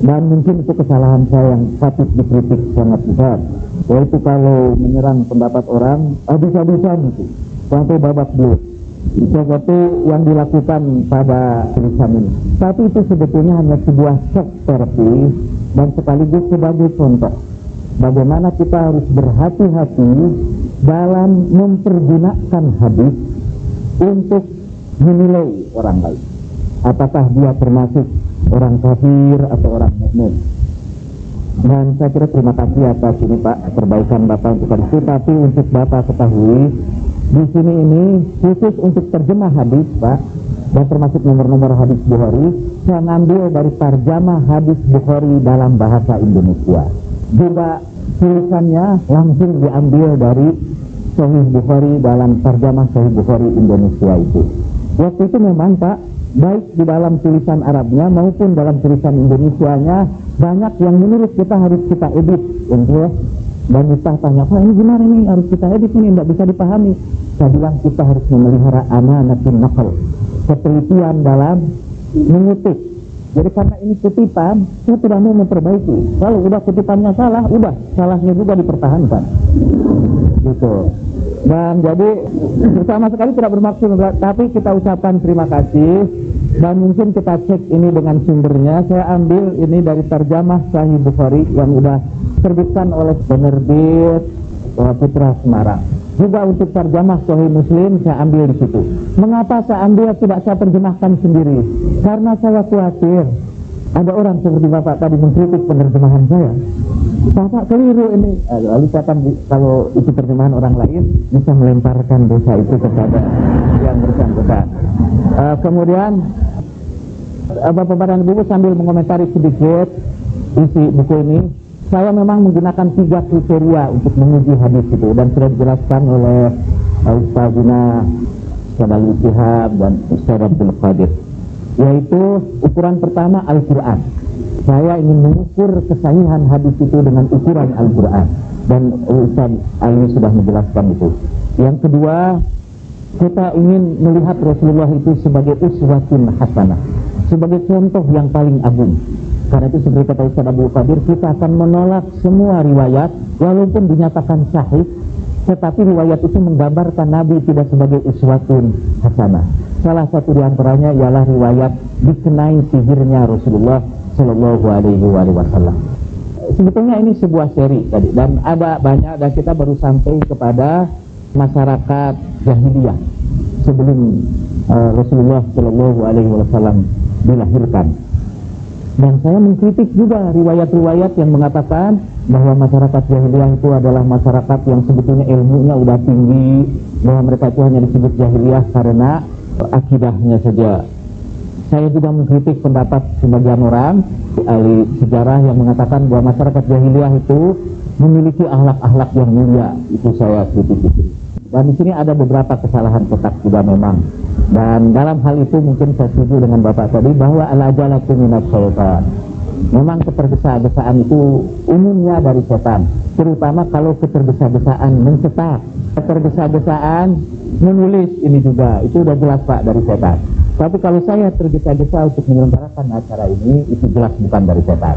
Dan mungkin itu kesalahan saya yang patut dikritik sangat besar, yaitu kalau menyerang pendapat orang habis-habisan itu sampai babak belur. Sesuatu yang dilakukan pada tulisan ini, tapi itu sebetulnya hanya sebuah shock therapy dan sekaligus sebagai contoh bagaimana kita harus berhati-hati dalam mempergunakan hadis untuk menilai orang lain, apakah dia termasuk orang kafir atau orang mukmin. Dan saya kira terima kasih atas ini Pak, perbaikan Bapak untuk itu. Tapi untuk Bapak ketahui, di sini ini khusus untuk terjemah hadis Pak, dan termasuk nomor-nomor hadis Bukhari, saya ngambil dari tarjamah hadis Bukhari dalam bahasa Indonesia. Juga tulisannya langsung diambil dari Sahih Bukhari dalam tarjamah Sahih Bukhari Indonesia itu. Waktu itu memang Pak, baik di dalam tulisan Arabnya maupun dalam tulisan Indonesianya, banyak yang menurut kita harus kita edit untuk. Dan kita tanya, Pak ini gimana ini, harus kita edit ini, tidak bisa dipahami. Saya bilang kita harus memelihara amanatun naql, ketelitian dalam mengutip. Jadi karena ini kutipan, saya tidak mau memperbaiki. Kalau udah kutipannya salah, udah salahnya juga dipertahankan. Gitu. Dan jadi sama sekali tidak bermaksud, tapi kita ucapkan terima kasih. Dan mungkin kita cek ini dengan sumbernya. Saya ambil ini dari terjemah Sahih Bukhari yang sudah terbitkan oleh penerbit Putra Semarang. Juga untuk terjemah Sahih Muslim saya ambil di situ. Mengapa saya ambil, tidak saya terjemahkan sendiri? Karena saya khawatir ada orang seperti Bapak tadi mengkritik penerjemahan saya. Bapak keliru ini. Lalu saya akan, kalau itu terjemahan orang lain, bisa melemparkan dosa itu kepada yang bersangkutan. Kemudian Bapak dan Ibu sambil mengomentari sedikit isi buku ini, saya memang menggunakan 3 kriteria untuk menguji hadis itu, dan sudah dijelaskan oleh Ustazina Syadali Shihab dan Ustaz Abdul Qadir, yaitu ukuran pertama Al-Quran. Saya ingin mengukur kesahihan hadis itu dengan ukuran Al-Quran, dan Ustaz Ali sudah menjelaskan itu. Yang kedua, kita ingin melihat Rasulullah itu sebagai uswatun hasanah, sebagai contoh yang paling agung. Karena itu seperti kata Ustaz Abdul Qadir, kita akan menolak semua riwayat walaupun dinyatakan sahih, tetapi riwayat itu menggambarkan Nabi tidak sebagai uswatun hasanah. Salah satu di antaranya ialah riwayat dikenai sihirnya Rasulullah Shallallahu Alaihi Wasallam. Sebetulnya ini sebuah seri tadi, dan ada banyak, dan kita baru sampai kepada masyarakat jahiliyah sebelum Rasulullah Shallallahu Alaihi Wasallam dilahirkan. Dan saya mengkritik juga riwayat-riwayat yang mengatakan bahwa masyarakat jahiliyah itu adalah masyarakat yang sebetulnya ilmunya udah tinggi, bahwa mereka itu hanya disebut jahiliyah karena akidahnya saja. Saya juga mengkritik pendapat sebagian orang ahli sejarah yang mengatakan bahwa masyarakat jahiliyah itu memiliki akhlak-akhlak yang mulia. Itu saya kritik. Dan di sini ada beberapa kesalahan kotak juga memang. Dan dalam hal itu mungkin saya setuju dengan Bapak tadi bahwa al-ajalatu minas syaitan. Memang ketergesa-gesaan itu umumnya dari setan, terutama kalau ketergesa-gesaan mencetak, ketergesa-gesaan menulis, ini juga itu udah jelas Pak dari setan. Tapi kalau saya tergesa-gesa untuk menyelenggarakan acara ini, itu jelas bukan dari setan.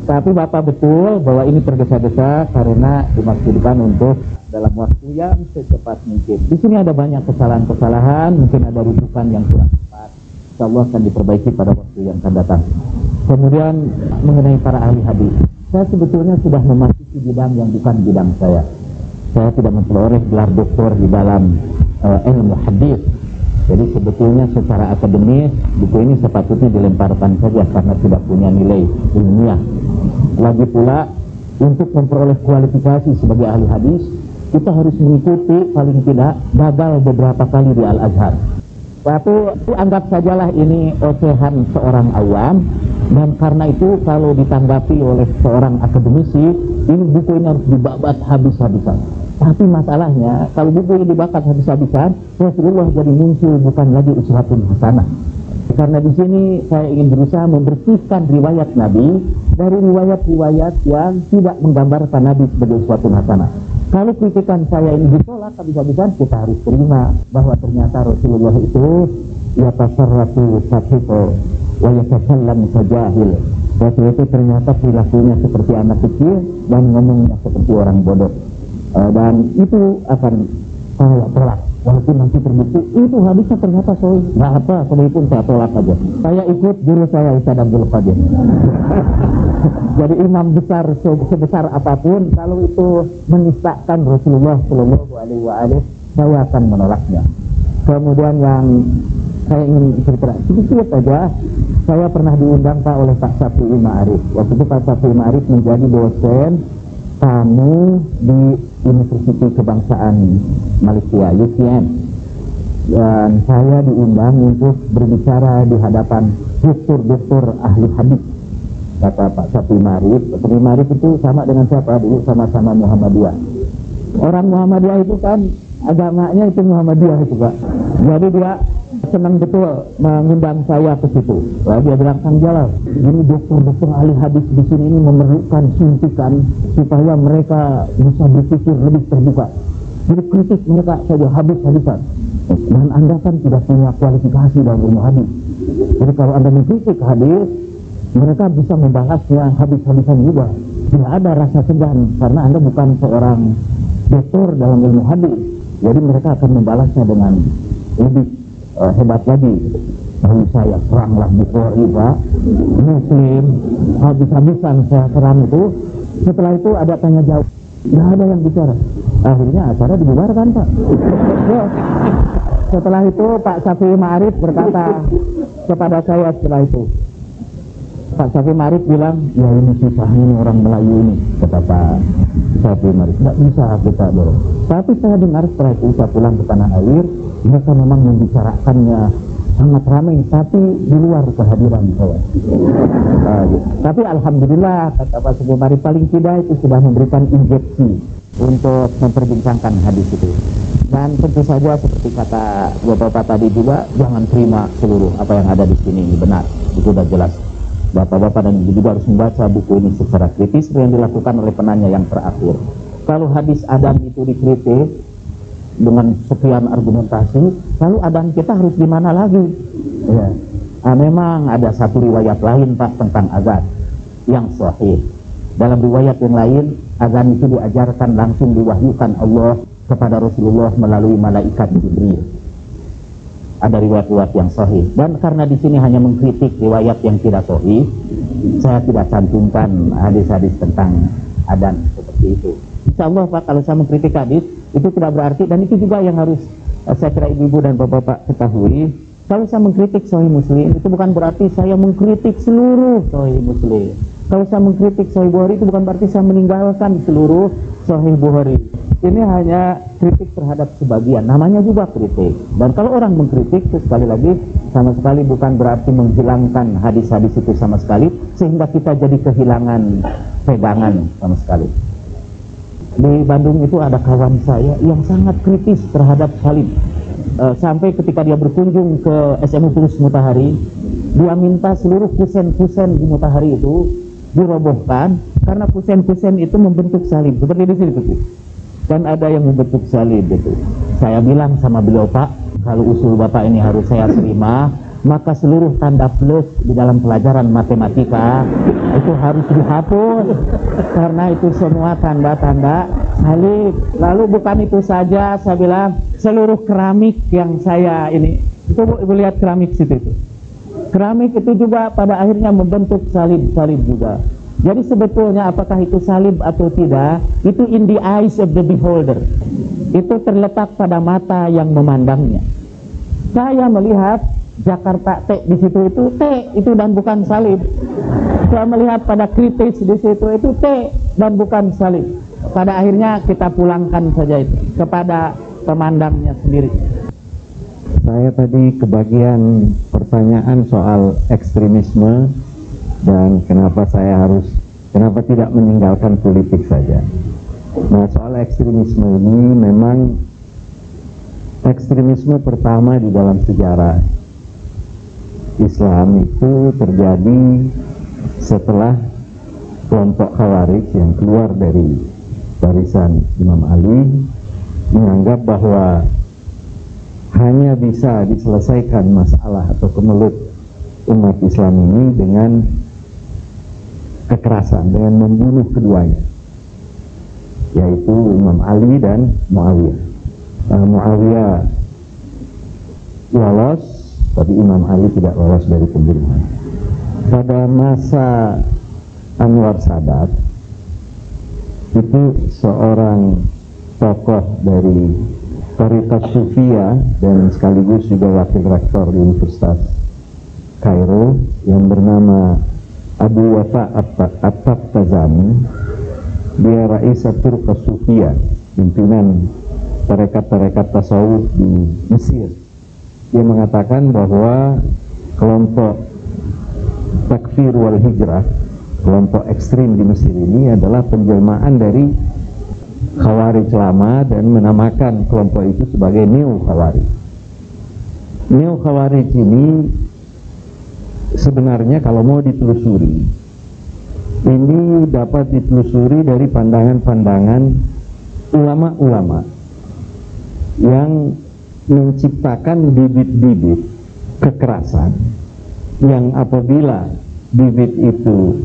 Tapi Bapak betul bahwa ini tergesa-gesa karena dimaksudkan untuk dalam waktu yang secepat mungkin. Di sini ada banyak kesalahan-kesalahan, mungkin ada rujukan yang kurang tepat. Insyaallah akan diperbaiki pada waktu yang akan datang. Kemudian mengenai para ahli hadis, saya sebetulnya sudah memasuki bidang yang bukan bidang saya. Saya tidak memperoleh gelar doktor di dalam ilmu hadis. Jadi sebetulnya secara akademis buku ini sepatutnya dilemparkan saja karena tidak punya nilai ilmiah. Lagi pula untuk memperoleh kualifikasi sebagai ahli hadis, kita harus mengikuti paling tidak gagal beberapa kali di Al-Azhar. Tapi anggap sajalah ini ocehan seorang awam, dan karena itu kalau ditanggapi oleh seorang akademisi, ini buku ini harus dibabat habis-habisan. Tapi masalahnya kalau buku ini dibakat habis-habisan, Rasulullah jadi muncul bukan lagi uswatun hasanah. Karena di sini saya ingin berusaha membersihkan riwayat Nabi dari riwayat-riwayat yang tidak menggambarkan Nabi sebagai uswatun hasanah. Kalau kritikan saya ini ditolak habis-habisan, kita harus terima bahwa ternyata Rasulullah itu yatasarrafu sahiho wa yatakallam sajahil. Waktu itu ternyata perilakunya seperti anak kecil dan ngomongnya seperti orang bodoh. Dan itu akan saya tolak. Walaupun nanti terbukti itu hadisnya ternyata sahih, nggak apa, pun saya tolak aja. Saya ikut guru saya Ustaz Abdul Qadir. Jadi imam besar sebesar apapun, kalau itu menistakan Rasulullah Shallallahu Alaihi Wasallam, saya akan menolaknya. Kemudian yang saya ingin cerita sedikit aja, saya pernah diundang Pak oleh Pak Safi'i Ma'arif. Waktu itu Pak Safi'i Ma'arif menjadi dosen tamu di Universitas Kebangsaan Malaysia, UCM, dan saya diundang untuk berbicara di hadapan doktor-doktor ahli hadis. Kata Pak Safi'i Ma'arif, Pak Safi'i Ma'arif itu sama dengan siapa? Dulu sama-sama Muhammadiyah. Orang Muhammadiyah itu kan agamanya itu Muhammadiyah itu Pak. Jadi dia senang betul mengundang saya ke situ. Lalu dia bilang, Kang Jalal, ini dokter-dokter ahli hadis di sini ini memerlukan suntikan supaya mereka bisa berpikir lebih terbuka. Jadi kritik mereka saja habis-habisan. Dan Anda kan tidak punya kualifikasi dalam ilmu hadis. Jadi kalau Anda mengkritik hadis, mereka bisa membahasnya habis-habisan juga. Tidak ada rasa segan karena Anda bukan seorang dokter dalam ilmu hadis. Jadi mereka akan membalasnya dengan lebih hebat lagi. Lalu saya seranglah Bukhari, Pak, Muslim, habis-habisan saya serang itu. Setelah itu ada tanya jawab, nggak ada yang bicara. Akhirnya acara dibubarkan, Pak. Setelah itu Pak Safi'i Ma'arif berkata kepada saya setelah itu, Pak Safi'i Ma'arif bilang, ya ini susah ini orang Melayu ini, kata Pak Safi'i Ma'arif, nggak bisa kita dorong. Tapi saya dengar setelah itu saya pulang ke tanah air, mereka memang membicarakannya sangat ramai, tapi di luar kehadiran saya. Tapi alhamdulillah, kata Pak Safi'i Ma'arif, paling tidak itu sudah memberikan injeksi untuk memperbincangkan hadis itu. Dan tentu saja seperti kata Bapak tadi juga, jangan terima seluruh apa yang ada di sini ini benar, itu sudah jelas. Bapak-bapak dan ibu juga harus membaca buku ini secara kritis yang dilakukan oleh penanya yang terakhir. Kalau hadis Adam itu dikritik dengan sekian argumentasi, lalu Adam kita harus gimana lagi? Ya. Memang ada satu riwayat lain Pak tentang azan yang sahih. Dalam riwayat yang lain, azan itu diajarkan langsung diwahyukan Allah kepada Rasulullah melalui malaikat Jibril. Ada riwayat-riwayat yang sahih, dan karena di sini hanya mengkritik riwayat yang tidak sahih, saya tidak cantumkan hadis-hadis tentang adzan seperti itu. Insya Allah Pak, kalau saya mengkritik hadis itu tidak berarti, dan itu juga yang harus saya kira ibu-ibu dan bapak-bapak ketahui, kalau saya mengkritik Sahih Muslim itu bukan berarti saya mengkritik seluruh Sahih Muslim. Kalau saya mengkritik Sahih Bukhari itu bukan berarti saya meninggalkan seluruh Sahih Bukhari. Ini hanya kritik terhadap sebagian, namanya juga kritik. Dan kalau orang mengkritik itu sekali lagi sama sekali bukan berarti menghilangkan hadis-hadis itu sama sekali, sehingga kita jadi kehilangan pegangan sama sekali. Di Bandung itu ada kawan saya yang sangat kritis terhadap salib. Sampai ketika dia berkunjung ke SMU Pulus Mutahari, dia minta seluruh kusen-kusen di Mutahari itu dirobohkan karena kusen-kusen itu membentuk salib seperti di sini tuh. Dan ada yang membentuk salib itu. Saya bilang sama beliau, Pak, kalau usul Bapak ini harus saya terima, maka seluruh tanda plus di dalam pelajaran matematika itu harus dihapus karena itu semua tanda-tanda salib. Lalu bukan itu saja, saya bilang seluruh keramik yang saya ini, itu Ibu lihat keramik situ itu. Keramik itu juga pada akhirnya membentuk salib-salib juga. Jadi sebetulnya apakah itu salib atau tidak, itu in the eyes of the beholder. Itu terletak pada mata yang memandangnya. Saya melihat Jakarta T di situ itu T itu dan bukan salib. Saya melihat pada kritis di situ itu T dan bukan salib. Pada akhirnya kita pulangkan saja itu kepada pemandangnya sendiri. Saya tadi kebagian pertanyaan soal ekstremisme dan kenapa tidak meninggalkan politik saja. Nah, soal ekstremisme ini memang ekstremisme pertama di dalam sejarah Islam itu terjadi setelah kelompok Khawarij yang keluar dari barisan Imam Ali menganggap bahwa hanya bisa diselesaikan masalah atau kemelut umat Islam ini dengan kekerasan dengan membunuh keduanya, yaitu Imam Ali dan Muawiyah. Muawiyah lolos, tapi Imam Ali tidak lolos dari pembunuhan. Pada masa Anwar Sadat itu seorang tokoh dari Tariqat Sufiyah dan sekaligus juga wakil rektor di Universitas Kairo yang bernama Abu Wafa At-Tabtazani. Dia Raisatul Sufiyah, pimpinan tarekat-tarekat tasawuf di Mesir. Dia mengatakan bahwa kelompok takfir wal hijrah, kelompok ekstrim di Mesir ini adalah penjelmaan dari Khawarij lama dan menamakan kelompok itu sebagai Neo-Khawarij. Neo-Khawarij ini sebenarnya kalau mau ditelusuri, ini dapat ditelusuri dari pandangan-pandangan ulama-ulama yang menciptakan bibit-bibit kekerasan yang apabila bibit itu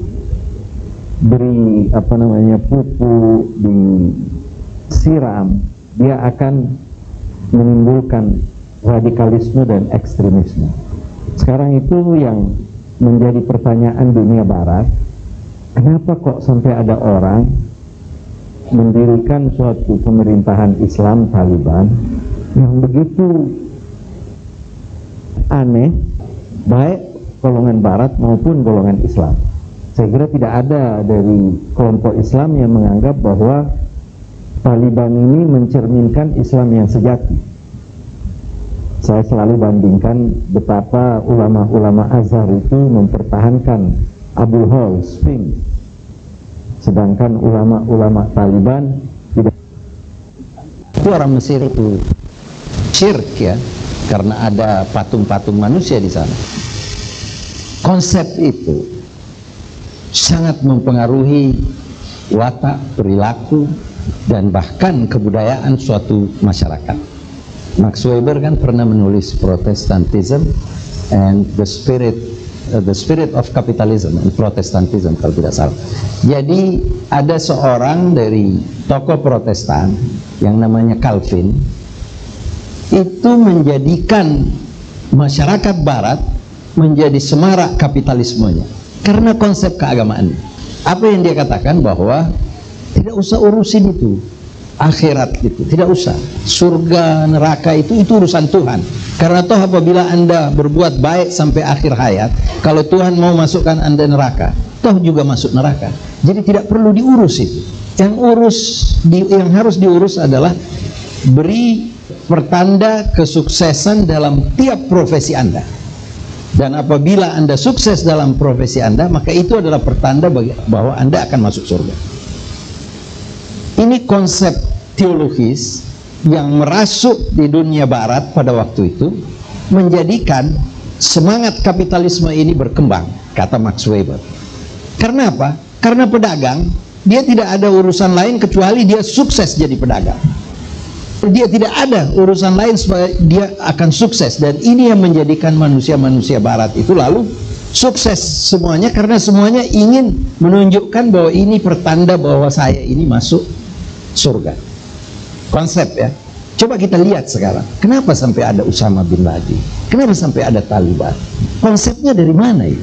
beri pupuk, disiram, dia akan menimbulkan radikalisme dan ekstremisme. Sekarang itu yang menjadi pertanyaan dunia barat, kenapa kok sampai ada orang mendirikan suatu pemerintahan Islam Taliban yang begitu aneh, baik golongan barat maupun golongan Islam. Saya kira tidak ada dari kelompok Islam yang menganggap bahwa Taliban ini mencerminkan Islam yang sejati. Saya selalu bandingkan betapa ulama-ulama Azhar itu mempertahankan Abul Hol, Sphinx, sedangkan ulama-ulama Taliban tidak. Itu orang Mesir itu syirik ya, karena ada patung-patung manusia di sana. Konsep itu sangat mempengaruhi watak, perilaku, dan bahkan kebudayaan suatu masyarakat. Max Weber kan pernah menulis Protestantism and the spirit of capitalism and Protestantism kalau tidak salah. Jadi ada seorang dari tokoh Protestan yang namanya Calvin itu menjadikan masyarakat Barat menjadi semarak kapitalismenya karena konsep keagamaan. Apa yang dia katakan bahwa tidak usah urusin itu akhirat, itu tidak usah, surga neraka itu urusan Tuhan, karena toh apabila Anda berbuat baik sampai akhir hayat, kalau Tuhan mau masukkan Anda neraka, toh juga masuk neraka. Jadi tidak perlu diurus itu. Yang harus diurus adalah beri pertanda kesuksesan dalam tiap profesi Anda, dan apabila Anda sukses dalam profesi Anda, maka itu adalah pertanda bahwa Anda akan masuk surga. Ini konsep teologis yang merasuk di dunia barat pada waktu itu, menjadikan semangat kapitalisme ini berkembang, kata Max Weber. Karena apa? Karena pedagang, dia tidak ada urusan lain kecuali dia sukses jadi pedagang. Dia tidak ada urusan lain supaya dia akan sukses, dan ini yang menjadikan manusia-manusia barat itu lalu sukses semuanya, karena semuanya ingin menunjukkan bahwa ini pertanda bahwa saya ini masuk surga. Konsep ya. Coba kita lihat sekarang, kenapa sampai ada Usama bin Laden, kenapa sampai ada Taliban, konsepnya dari mana ya?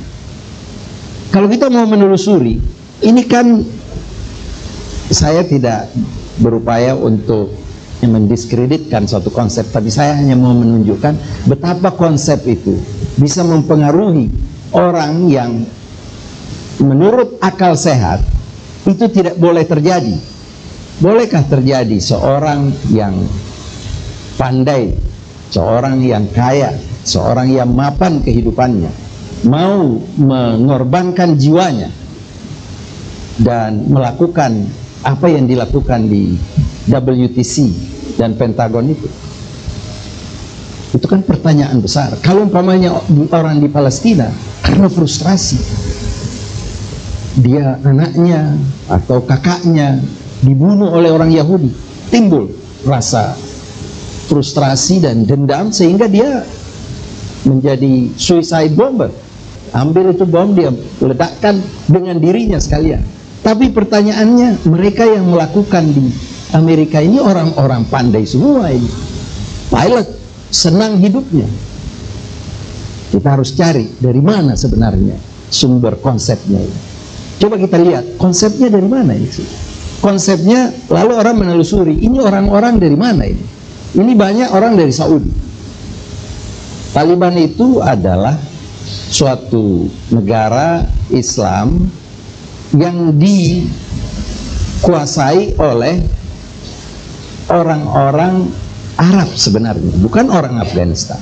Kalau kita mau menelusuri, ini kan saya tidak berupaya untuk mendiskreditkan suatu konsep, tapi saya hanya mau menunjukkan betapa konsep itu bisa mempengaruhi orang yang menurut akal sehat itu tidak boleh terjadi. Bolehkah terjadi seorang yang pandai, seorang yang kaya, seorang yang mapan kehidupannya, mau mengorbankan jiwanya dan melakukan apa yang dilakukan di WTC dan Pentagon itu? Itu kan pertanyaan besar. Kalau umpamanya orang di Palestina karena frustrasi, dia anaknya atau kakaknya dibunuh oleh orang Yahudi, timbul rasa frustrasi dan dendam sehingga dia menjadi suicide bomber. Ambil itu bom, dia ledakkan dengan dirinya sekalian. Tapi pertanyaannya, mereka yang melakukan di Amerika ini orang-orang pandai semua ini. Pilot, senang hidupnya. Kita harus cari dari mana sebenarnya sumber konsepnya ini. Coba kita lihat konsepnya dari mana ini sih? Konsepnya, lalu orang menelusuri, ini orang-orang dari mana ini? Ini banyak orang dari Saudi. Taliban itu adalah suatu negara Islam yang dikuasai oleh orang-orang Arab sebenarnya, bukan orang Afghanistan.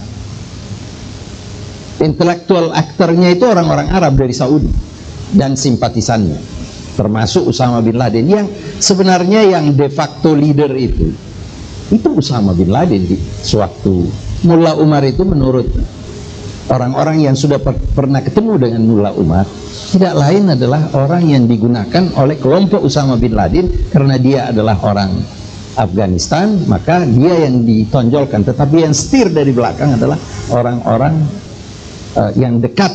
Intelektual aktornya itu orang-orang Arab dari Saudi dan simpatisannya, termasuk Usama bin Laden, yang sebenarnya yang de facto leader itu Usama bin Laden. Di sewaktu Mullah Umar itu, menurut orang-orang yang sudah pernah ketemu dengan Mullah Umar, tidak lain adalah orang yang digunakan oleh kelompok Usama bin Laden karena dia adalah orang Afghanistan, maka dia yang ditonjolkan. Tetapi yang setir dari belakang adalah orang-orang yang dekat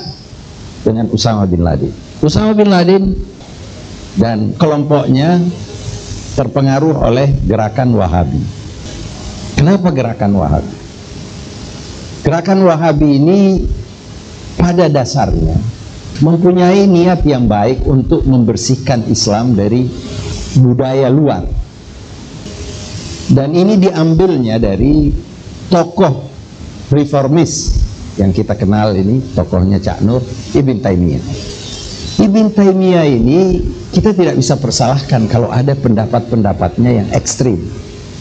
dengan Usama bin Laden. Usama bin Laden dan kelompoknya terpengaruh oleh gerakan Wahabi. Kenapa gerakan Wahabi? Gerakan Wahabi ini pada dasarnya mempunyai niat yang baik untuk membersihkan Islam dari budaya luar. Dan ini diambilnya dari tokoh reformis yang kita kenal ini, tokohnya Cak Nur, Ibn Taimiyah. Ibn Taimiyah ini kita tidak bisa persalahkan kalau ada pendapat-pendapatnya yang ekstrim.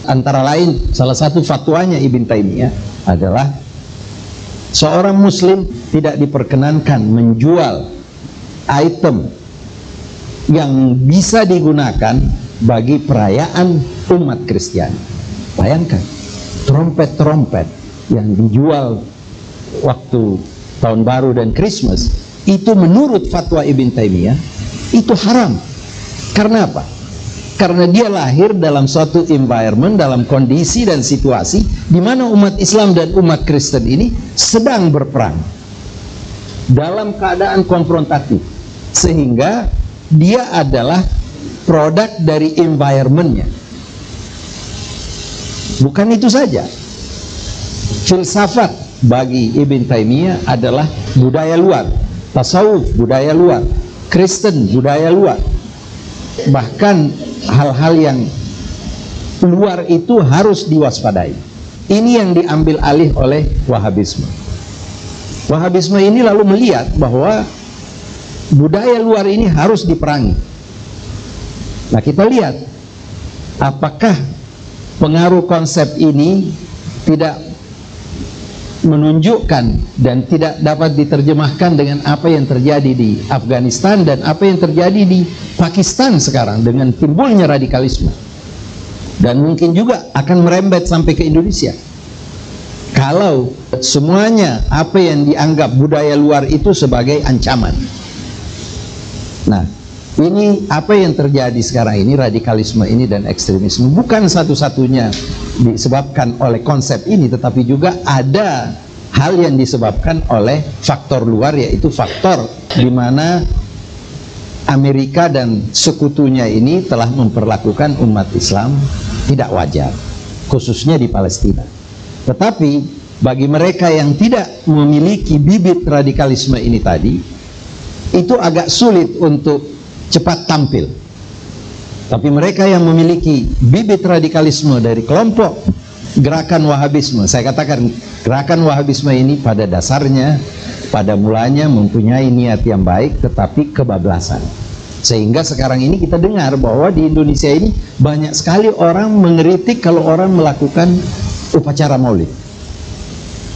Antara lain, salah satu fatwanya Ibn Taimiyah adalah seorang muslim tidak diperkenankan menjual item yang bisa digunakan bagi perayaan umat Kristiani. Bayangkan, trompet-trompet yang dijual waktu tahun baru dan Christmas, itu menurut fatwa Ibn Taimiyah itu haram. Karena apa? Karena dia lahir dalam suatu environment, dalam kondisi dan situasi di mana umat Islam dan umat Kristen ini sedang berperang dalam keadaan konfrontatif, sehingga dia adalah produk dari environmentnya. Bukan itu saja, filsafat bagi Ibn Taimiyah adalah budaya luar, tasawuf budaya luar, Kristen budaya luar. Bahkan hal-hal yang luar itu harus diwaspadai. Ini yang diambil alih oleh Wahabisme. Wahabisme ini lalu melihat bahwa budaya luar ini harus diperangi. Nah, kita lihat apakah pengaruh konsep ini tidak menunjukkan dan tidak dapat diterjemahkan dengan apa yang terjadi di Afghanistan dan apa yang terjadi di Pakistan sekarang dengan timbulnya radikalisme, dan mungkin juga akan merembet sampai ke Indonesia kalau semuanya apa yang dianggap budaya luar itu sebagai ancaman. Nah, ini apa yang terjadi sekarang ini, radikalisme ini dan ekstremisme, bukan satu-satunya disebabkan oleh konsep ini, tetapi juga ada hal yang disebabkan oleh faktor luar, yaitu faktor di mana Amerika dan sekutunya ini telah memperlakukan umat Islam tidak wajar, khususnya di Palestina. Tetapi bagi mereka yang tidak memiliki bibit radikalisme ini tadi, itu agak sulit untuk cepat tampil. Tapi mereka yang memiliki bibit radikalisme dari kelompok gerakan Wahabisme, saya katakan gerakan Wahabisme ini pada dasarnya, pada mulanya mempunyai niat yang baik tetapi kebablasan. Sehingga sekarang ini kita dengar bahwa di Indonesia ini banyak sekali orang mengkritik kalau orang melakukan upacara maulid,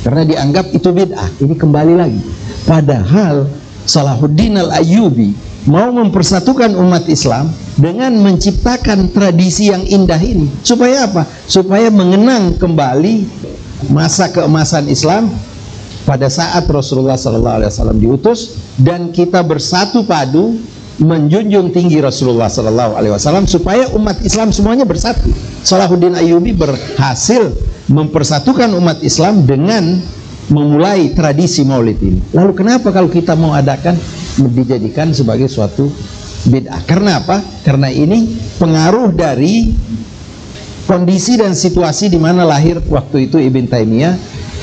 karena dianggap itu bid'ah. Ini kembali lagi, padahal Salahuddin Al-Ayyubi mau mempersatukan umat Islam dengan menciptakan tradisi yang indah ini. Supaya apa? Supaya mengenang kembali masa keemasan Islam pada saat Rasulullah SAW diutus, dan kita bersatu padu menjunjung tinggi Rasulullah SAW supaya umat Islam semuanya bersatu. Salahuddin Ayyubi berhasil mempersatukan umat Islam dengan memulai tradisi maulid ini. Lalu kenapa kalau kita mau adakan dijadikan sebagai suatu bid'ah? Karena apa? Karena ini pengaruh dari kondisi dan situasi di mana lahir waktu itu Ibn Taimiyah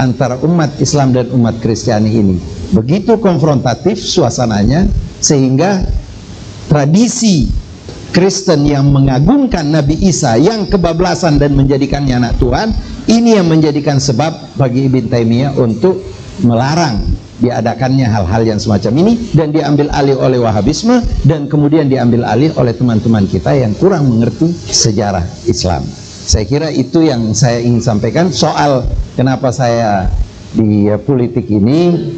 antara umat Islam dan umat Kristiani ini. Begitu konfrontatif suasananya, sehingga tradisi Kristen yang mengagungkan Nabi Isa yang kebablasan dan menjadikannya anak Tuhan, ini yang menjadikan sebab bagi Ibn Taimiyah untuk melarang diadakannya hal-hal yang semacam ini, dan diambil alih oleh Wahabisme, dan kemudian diambil alih oleh teman-teman kita yang kurang mengerti sejarah Islam. Saya kira itu yang saya ingin sampaikan. Soal kenapa saya di politik ini,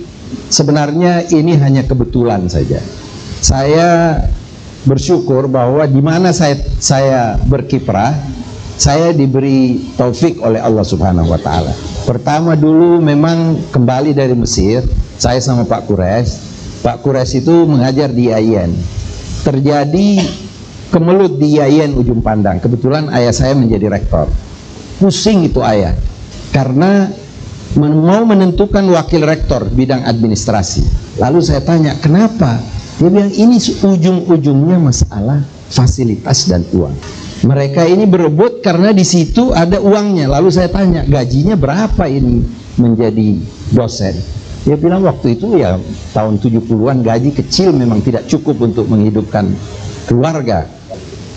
sebenarnya ini hanya kebetulan saja. Saya bersyukur bahwa di mana saya berkiprah, saya diberi taufik oleh Allah Subhanahu wa Ta'ala. Pertama dulu memang kembali dari Mesir, saya sama Pak Kures. Pak Kures itu mengajar di IAIN. Terjadi kemelut di IAIN Ujung Pandang. Kebetulan ayah saya menjadi rektor. Pusing itu ayah, karena mau menentukan wakil rektor bidang administrasi. Lalu saya tanya, kenapa? Dia bilang ini ujung-ujungnya masalah fasilitas dan uang. Mereka ini berebut karena di situ ada uangnya. Lalu saya tanya, gajinya berapa ini menjadi dosen? Dia bilang waktu itu ya tahun 70-an gaji kecil, memang tidak cukup untuk menghidupkan keluarga.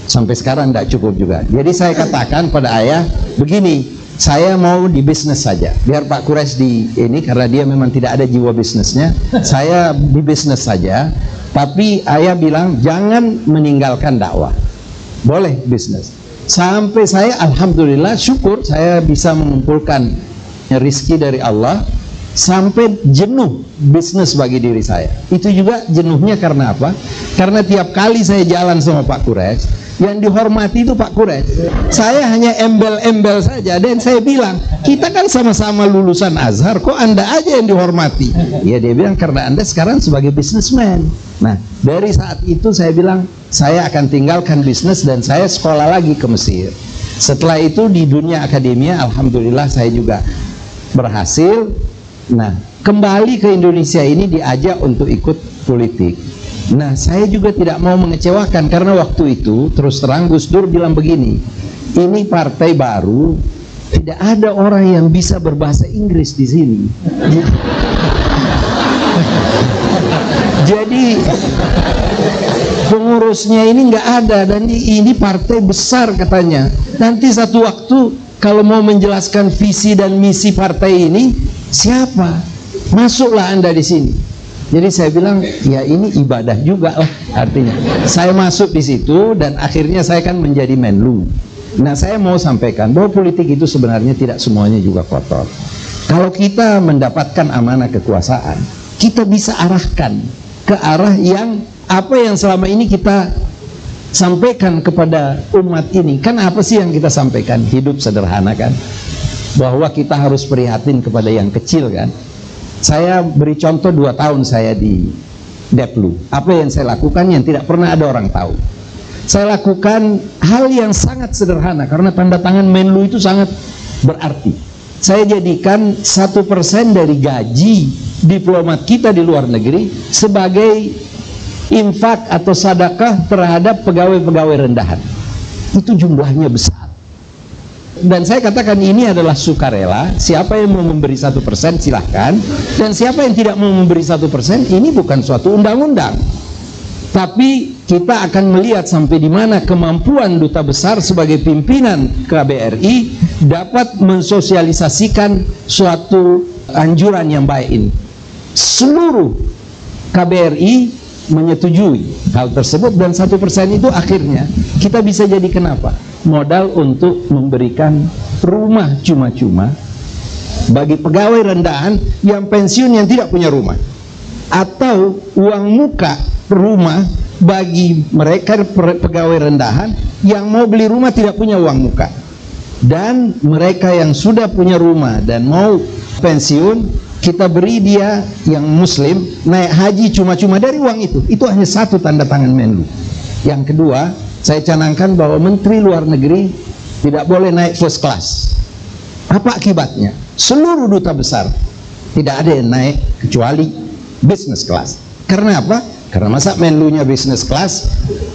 Sampai sekarang tidak cukup juga. Jadi saya katakan pada ayah, begini, saya mau di bisnis saja. Biar Pak Kures di ini, karena dia memang tidak ada jiwa bisnisnya. Saya di bisnis saja. Tapi ayah bilang jangan meninggalkan dakwah. Boleh bisnis. Sampai saya alhamdulillah syukur saya bisa mengumpulkan rezeki dari Allah. Sampai jenuh bisnis bagi diri saya. Itu juga jenuhnya karena apa? Karena tiap kali saya jalan sama Pak Kures, yang dihormati itu Pak Kures. Saya hanya embel-embel saja, dan saya bilang, kita kan sama-sama lulusan Azhar, kok Anda aja yang dihormati? Ya dia bilang, karena Anda sekarang sebagai businessman. Nah, dari saat itu saya bilang, saya akan tinggalkan bisnis dan saya sekolah lagi ke Mesir. Setelah itu di dunia akademia, alhamdulillah saya juga berhasil. Nah, kembali ke Indonesia ini diajak untuk ikut politik. Nah, saya juga tidak mau mengecewakan, karena waktu itu terus terang Gus Dur bilang begini, ini partai baru, tidak ada orang yang bisa berbahasa Inggris di sini. Jadi pengurusnya ini nggak ada, dan ini partai besar katanya. Nanti satu waktu kalau mau menjelaskan visi dan misi partai ini, siapa? Masuklah Anda di sini. Jadi saya bilang, ya ini ibadah juga lah artinya. Saya masuk di situ dan akhirnya saya kan menjadi Menlu. Nah, saya mau sampaikan bahwa politik itu sebenarnya tidak semuanya juga kotor. Kalau kita mendapatkan amanah kekuasaan, kita bisa arahkan ke arah yang apa yang selama ini kita sampaikan kepada umat ini. Kan apa sih yang kita sampaikan? Hidup sederhana kan? Bahwa kita harus prihatin kepada yang kecil kan? Saya beri contoh 2 tahun saya di Deplu. Apa yang saya lakukan yang tidak pernah ada orang tahu. Saya lakukan hal yang sangat sederhana, karena tanda tangan Menlu itu sangat berarti. Saya jadikan 1% dari gaji diplomat kita di luar negeri sebagai infak atau sedekah terhadap pegawai-pegawai rendahan. Itu jumlahnya besar. Dan saya katakan ini adalah sukarela. Siapa yang mau memberi 1% silahkan, dan siapa yang tidak mau memberi 1%, ini bukan suatu undang-undang. Tapi kita akan melihat sampai di mana kemampuan duta besar sebagai pimpinan KBRI dapat mensosialisasikan suatu anjuran yang baik ini. Seluruh KBRI menyetujui hal tersebut, dan 1% itu akhirnya kita bisa jadi kenapa? Modal untuk memberikan rumah cuma-cuma bagi pegawai rendahan yang pensiun yang tidak punya rumah, atau uang muka rumah bagi mereka pegawai rendahan yang mau beli rumah tidak punya uang muka, dan mereka yang sudah punya rumah dan mau pensiun kita beri dia yang muslim naik haji cuma-cuma dari uang itu. Itu hanya satu tanda tangan Menlu. Yang kedua, saya canangkan bahwa Menteri Luar Negeri tidak boleh naik first class. Apa akibatnya? Seluruh duta besar Tidak ada yang naik kecuali business class. Karena apa? Karena masa Menlunya business class,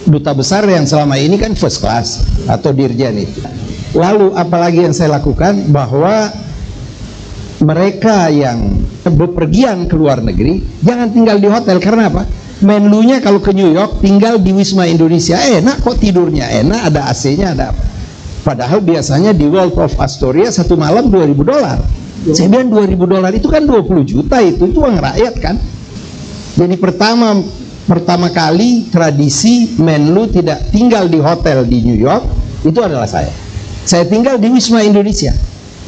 duta besar yang selama ini kan first class atau dirjen itu. Lalu apalagi yang saya lakukan, bahwa mereka yang bepergian ke luar negeri jangan tinggal di hotel. Karena apa? Menlunya kalau ke New York tinggal di Wisma Indonesia, enak kok, tidurnya enak, ada AC-nya, ada apa. Padahal biasanya di World of Astoria satu malam $2.000. Saya bilang $2.000 itu kan 20 juta, itu uang rakyat kan. Jadi pertama kali tradisi Menlu tidak tinggal di hotel di New York itu adalah saya. Saya tinggal di Wisma Indonesia.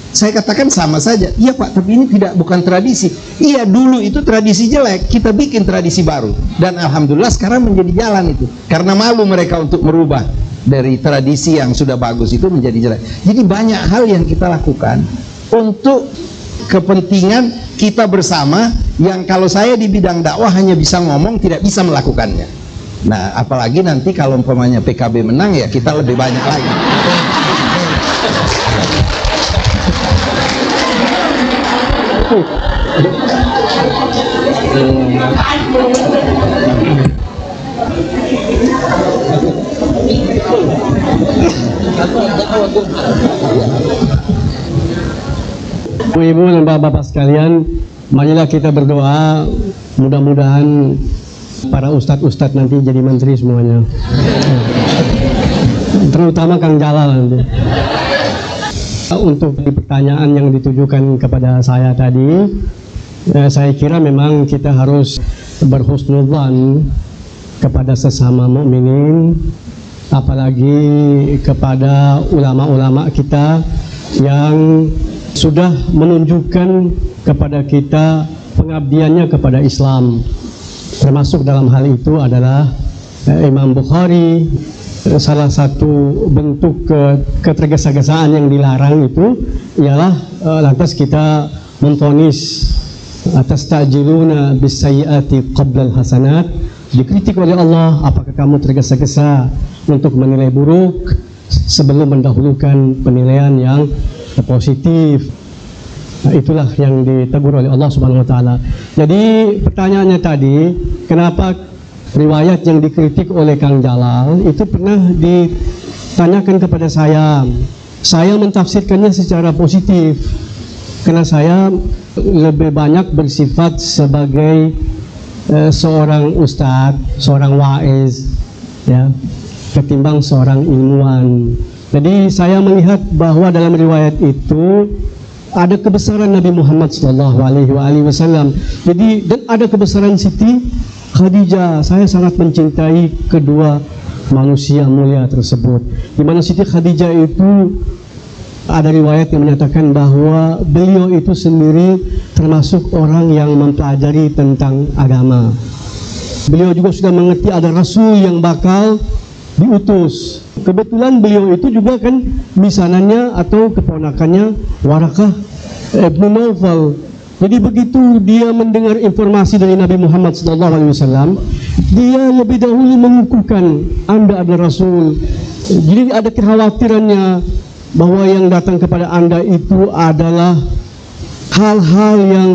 Saya katakan sama saja. Iya Pak, tapi ini bukan tradisi. Iya, dulu itu tradisi jelek, kita bikin tradisi baru. Dan alhamdulillah sekarang menjadi jalan itu. Karena malu mereka untuk merubah dari tradisi yang sudah bagus itu menjadi jelek. Jadi banyak hal yang kita lakukan untuk kepentingan kita bersama, yang kalau saya di bidang dakwah hanya bisa ngomong, tidak bisa melakukannya. Nah, apalagi nanti kalau umpamanya PKB menang, ya kita lebih banyak lagi. Ibu dan bapak-bapak sekalian, marilah kita berdoa, mudah-mudahan para ustadz-ustadz nanti jadi menteri semuanya, terutama Kang Jalal nanti. Untuk pertanyaan yang ditujukan kepada saya tadi, saya kira memang kita harus berhusnudzan kepada sesama mukminin, apalagi kepada ulama-ulama kita yang sudah menunjukkan kepada kita pengabdiannya kepada Islam. Termasuk dalam hal itu adalah Imam Bukhari. Salah satu bentuk ketergesa-gesaan yang dilarang itu ialah lantas kita memvonis atas tajiluna bisayyiati qabla al-hasanat. Dikritik oleh Allah, apakah kamu tergesa-gesa untuk menilai buruk sebelum mendahulukan penilaian yang positif. Nah, itulah yang ditegur oleh Allah Subhanahu wa taala. Jadi pertanyaannya tadi, kenapa riwayat yang dikritik oleh Kang Jalal itu pernah ditanyakan kepada saya. Saya mentafsirkannya secara positif karena saya lebih banyak bersifat sebagai seorang ustadz, seorang waiz, ya, ketimbang seorang ilmuwan. Jadi saya melihat bahwa dalam riwayat itu ada kebesaran Nabi Muhammad SAW. Jadi dan ada kebesaran Siti Khadijah. Saya sangat mencintai kedua manusia mulia tersebut. Di mana Siti Khadijah itu ada riwayat yang menyatakan bahwa beliau itu sendiri termasuk orang yang mempelajari tentang agama. Beliau juga sudah mengerti ada rasul yang bakal diutus. Kebetulan beliau itu juga kan misanannya atau keponakannya Warakah ibn Nawfal. Jadi begitu dia mendengar informasi dari Nabi Muhammad SAW, dia lebih dahulu mengukuhkan Anda adalah Rasul. Jadi ada kekhawatirannya bahwa yang datang kepada Anda itu adalah hal-hal yang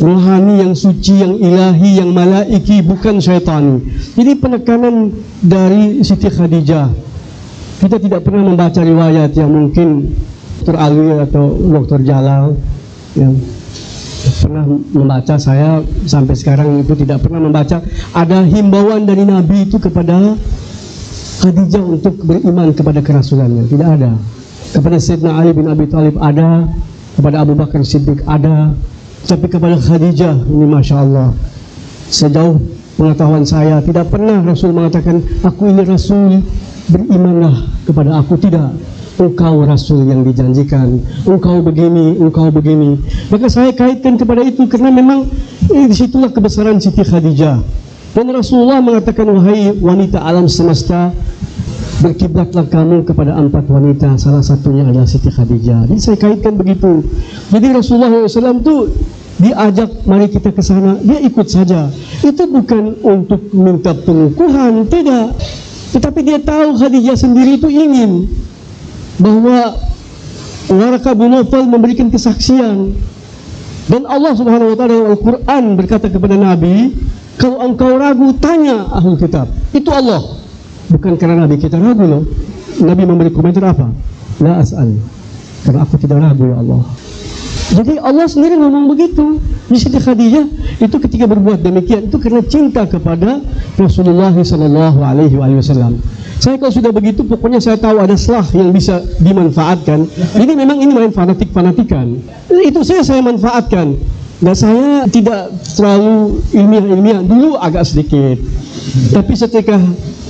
rohani, yang suci, yang ilahi, yang malaiki, bukan syaitan. Jadi penekanan dari Siti Khadijah. Kita tidak pernah membaca riwayat yang mungkin Dr. Alwi atau Dr. Jalal yang pernah membaca. Saya sampai sekarang itu tidak pernah membaca ada himbauan dari Nabi itu kepada Khadijah untuk beriman kepada kerasulannya. Tidak ada. Kepada Sayyidina Ali bin Abi Thalib ada, kepada Abu Bakar Siddiq ada, tapi kepada Khadijah ini Masya Allah, sejauh pengetahuan saya tidak pernah Rasul mengatakan aku ini Rasul, berimanlah kepada aku. Tidak, engkau Rasul yang dijanjikan, engkau begini, engkau begini. Maka saya kaitkan kepada itu karena memang disitulah kebesaran Siti Khadijah. Dan Rasulullah mengatakan, wahai wanita alam semesta, berkiblatlah kamu kepada 4 wanita, salah satunya adalah Siti Khadijah. Jadi saya kaitkan begitu. Jadi Rasulullah SAW itu diajak, mari kita ke sana, dia ikut saja. Itu bukan untuk minta pengukuhan, tidak. Tetapi dia tahu Khadijah sendiri itu ingin bahwa Warakah bin Nawfal memberikan kesaksian Dan Allah Subhanahu wa taala dalam Al-Qur'an berkata kepada Nabi, kalau engkau ragu, tanya Ahlul Kitab. Itu Allah. Bukan karena Nabi kita ragu loh. Nabi memberi komentar apa? La as'al. Karena aku tidak ragu ya Allah. Jadi Allah sendiri ngomong begitu. Di Siti Khadijah itu ketika berbuat demikian itu karena cinta kepada Rasulullah sallallahu alaihi wasallam. Saya kalau sudah begitu pokoknya saya tahu ada selah yang bisa dimanfaatkan. Ini memang ini main fanatik-fanatikan. Itu saya manfaatkan. Dan saya tidak terlalu ilmiah. Dulu agak sedikit. Tapi ketika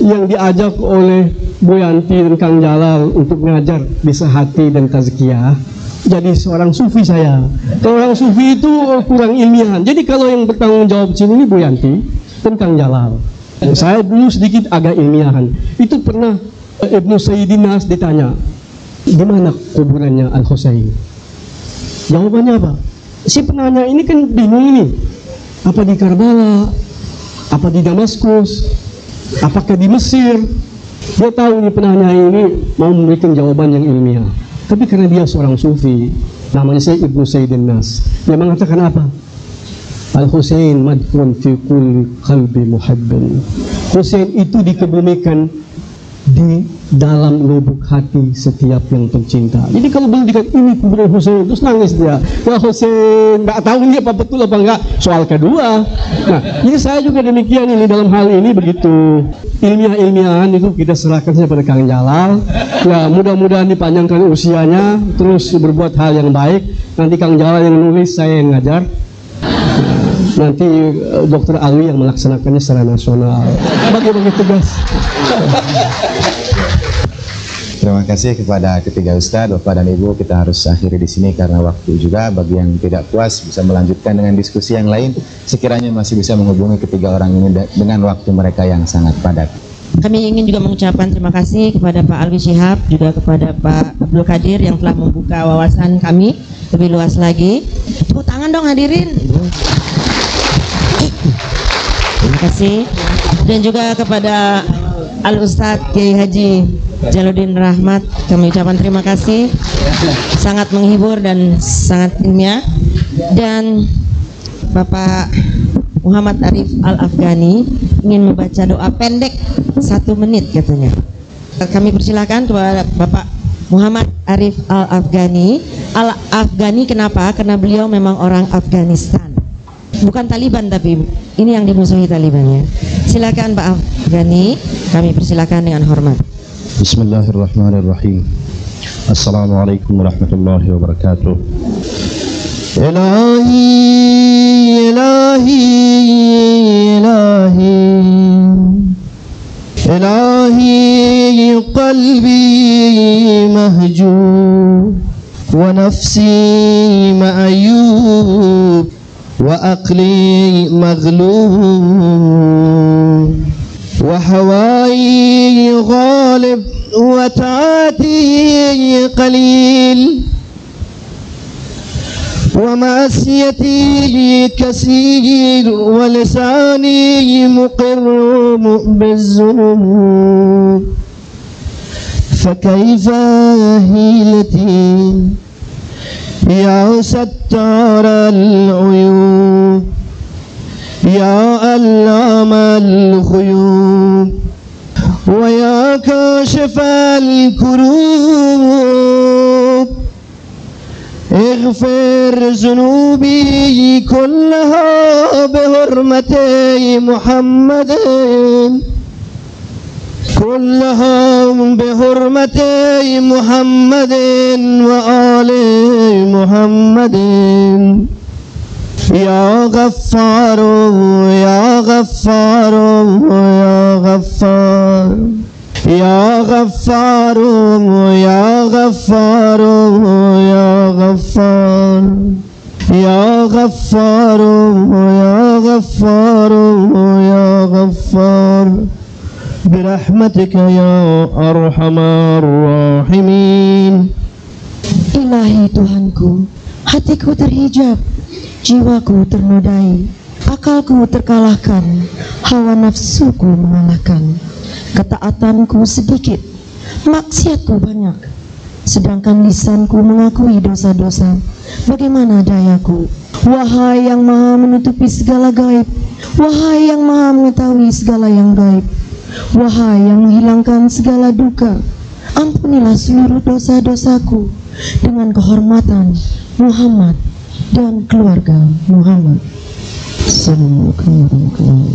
yang diajak oleh Bu Yanti dan Kang Jalal untuk mengajar bisa hati dan tazkiyah, jadi seorang sufi saya. Kalau orang sufi itu kurang ilmiahan. Jadi kalau yang bertanggung jawab di sini Bu Yanti dan Kang Jalal. Saya dulu sedikit agak ilmiahan. Itu pernah Ibnu Sayyidin Nas ditanya, di mana kuburannya Al-Husain? Jawabannya apa? Si penanya ini kan bingung ini. Apa di Karbala? Apa di Damaskus? Apakah di Mesir? Dia tahu nih penanya ini mau memberikan jawaban yang ilmiah. Tapi karena dia seorang sufi, namanya saya Ibnu Sayyidin Nas, dia mengatakan apa? Al-Husain madfun fi kulli qalbi muhibbin. Husain itu dikebumikan di dalam lubuk hati setiap yang tercinta. Jadi kalau belum dikatakan ini kuburan Husain, terus nangis dia. Wah Husain, nggak tahu ini apa betul apa enggak. Soal kedua. Nah, jadi saya juga demikian ini dalam hal ini begitu. Ilmiah-ilmiahan itu kita serahkan saja pada Kang Jalal. Ya mudah-mudahan dipanjangkan usianya, terus berbuat hal yang baik. Nanti Kang Jalal yang nulis, saya yang ngajar. Nanti Dr. Alwi yang melaksanakannya secara nasional. Bagi-bagi tugas. Terima kasih kepada ketiga Ustadz, Bapak dan Ibu. Kita harus akhiri di sini karena waktu juga. Bagi yang tidak puas bisa melanjutkan dengan diskusi yang lain. Sekiranya masih bisa menghubungi ketiga orang ini dengan waktu mereka yang sangat padat. Kami ingin juga mengucapkan terima kasih kepada Pak Alwi Shihab, juga kepada Pak Abdul Qadir yang telah membuka wawasan kami lebih luas lagi. Tepuk tangan dong hadirin. Terima kasih. Dan juga kepada Al-Ustadz Kiai Haji Jaludin Rahmat, kami ucapkan terima kasih. Sangat menghibur dan sangat ilmiah. Dan Bapak Muhammad Arif Al-Afghani ingin membaca doa pendek 1 menit katanya. Kami persilakan kepada Bapak Muhammad Arif Al-Afghani. Al-Afghani kenapa? Karena beliau memang orang Afghanistan. Bukan Taliban, tapi ini yang dimusuhi Taliban ya. Silakan Pak Afghani, kami persilakan dengan hormat. Bismillahirrahmanirrahim. Assalamualaikum warahmatullahi wabarakatuh. Ilahi, ilahi, ilahi, ilahi qalbi mahjub wa nafsi ma'ayub وأقلي مغلوب وحواي غالب وتعاتي قليل ومعصيتي كثير ولساني مقر بالذنوب فكيف هيلتي يا ستار العيوب يا علام الغيوب ويا كاشف الكروب اغفر ذنوبي كلها بحرمة محمد كلها بحرمة محمد وآل محمد يا غفار يا غفار يا غفار يا غفار يا غفار يا غفار يا غفار يا غفار يا غفار برحمتك يا أرحم الراحمين. Ilahi Tuhanku, hatiku terhijab, jiwaku ternodai, akalku terkalahkan, hawa nafsuku mengalahkan, ketaatanku sedikit, maksiatku banyak, sedangkan lisanku mengakui dosa-dosa. Bagaimana dayaku? Wahai yang maha menutupi segala gaib, wahai yang maha mengetahui segala yang gaib, wahai yang menghilangkan segala duka, ampunilah seluruh dosa-dosaku dengan kehormatan Muhammad dan keluarga Muhammad. Assalamualaikum warahmatullahi wabarakatuh.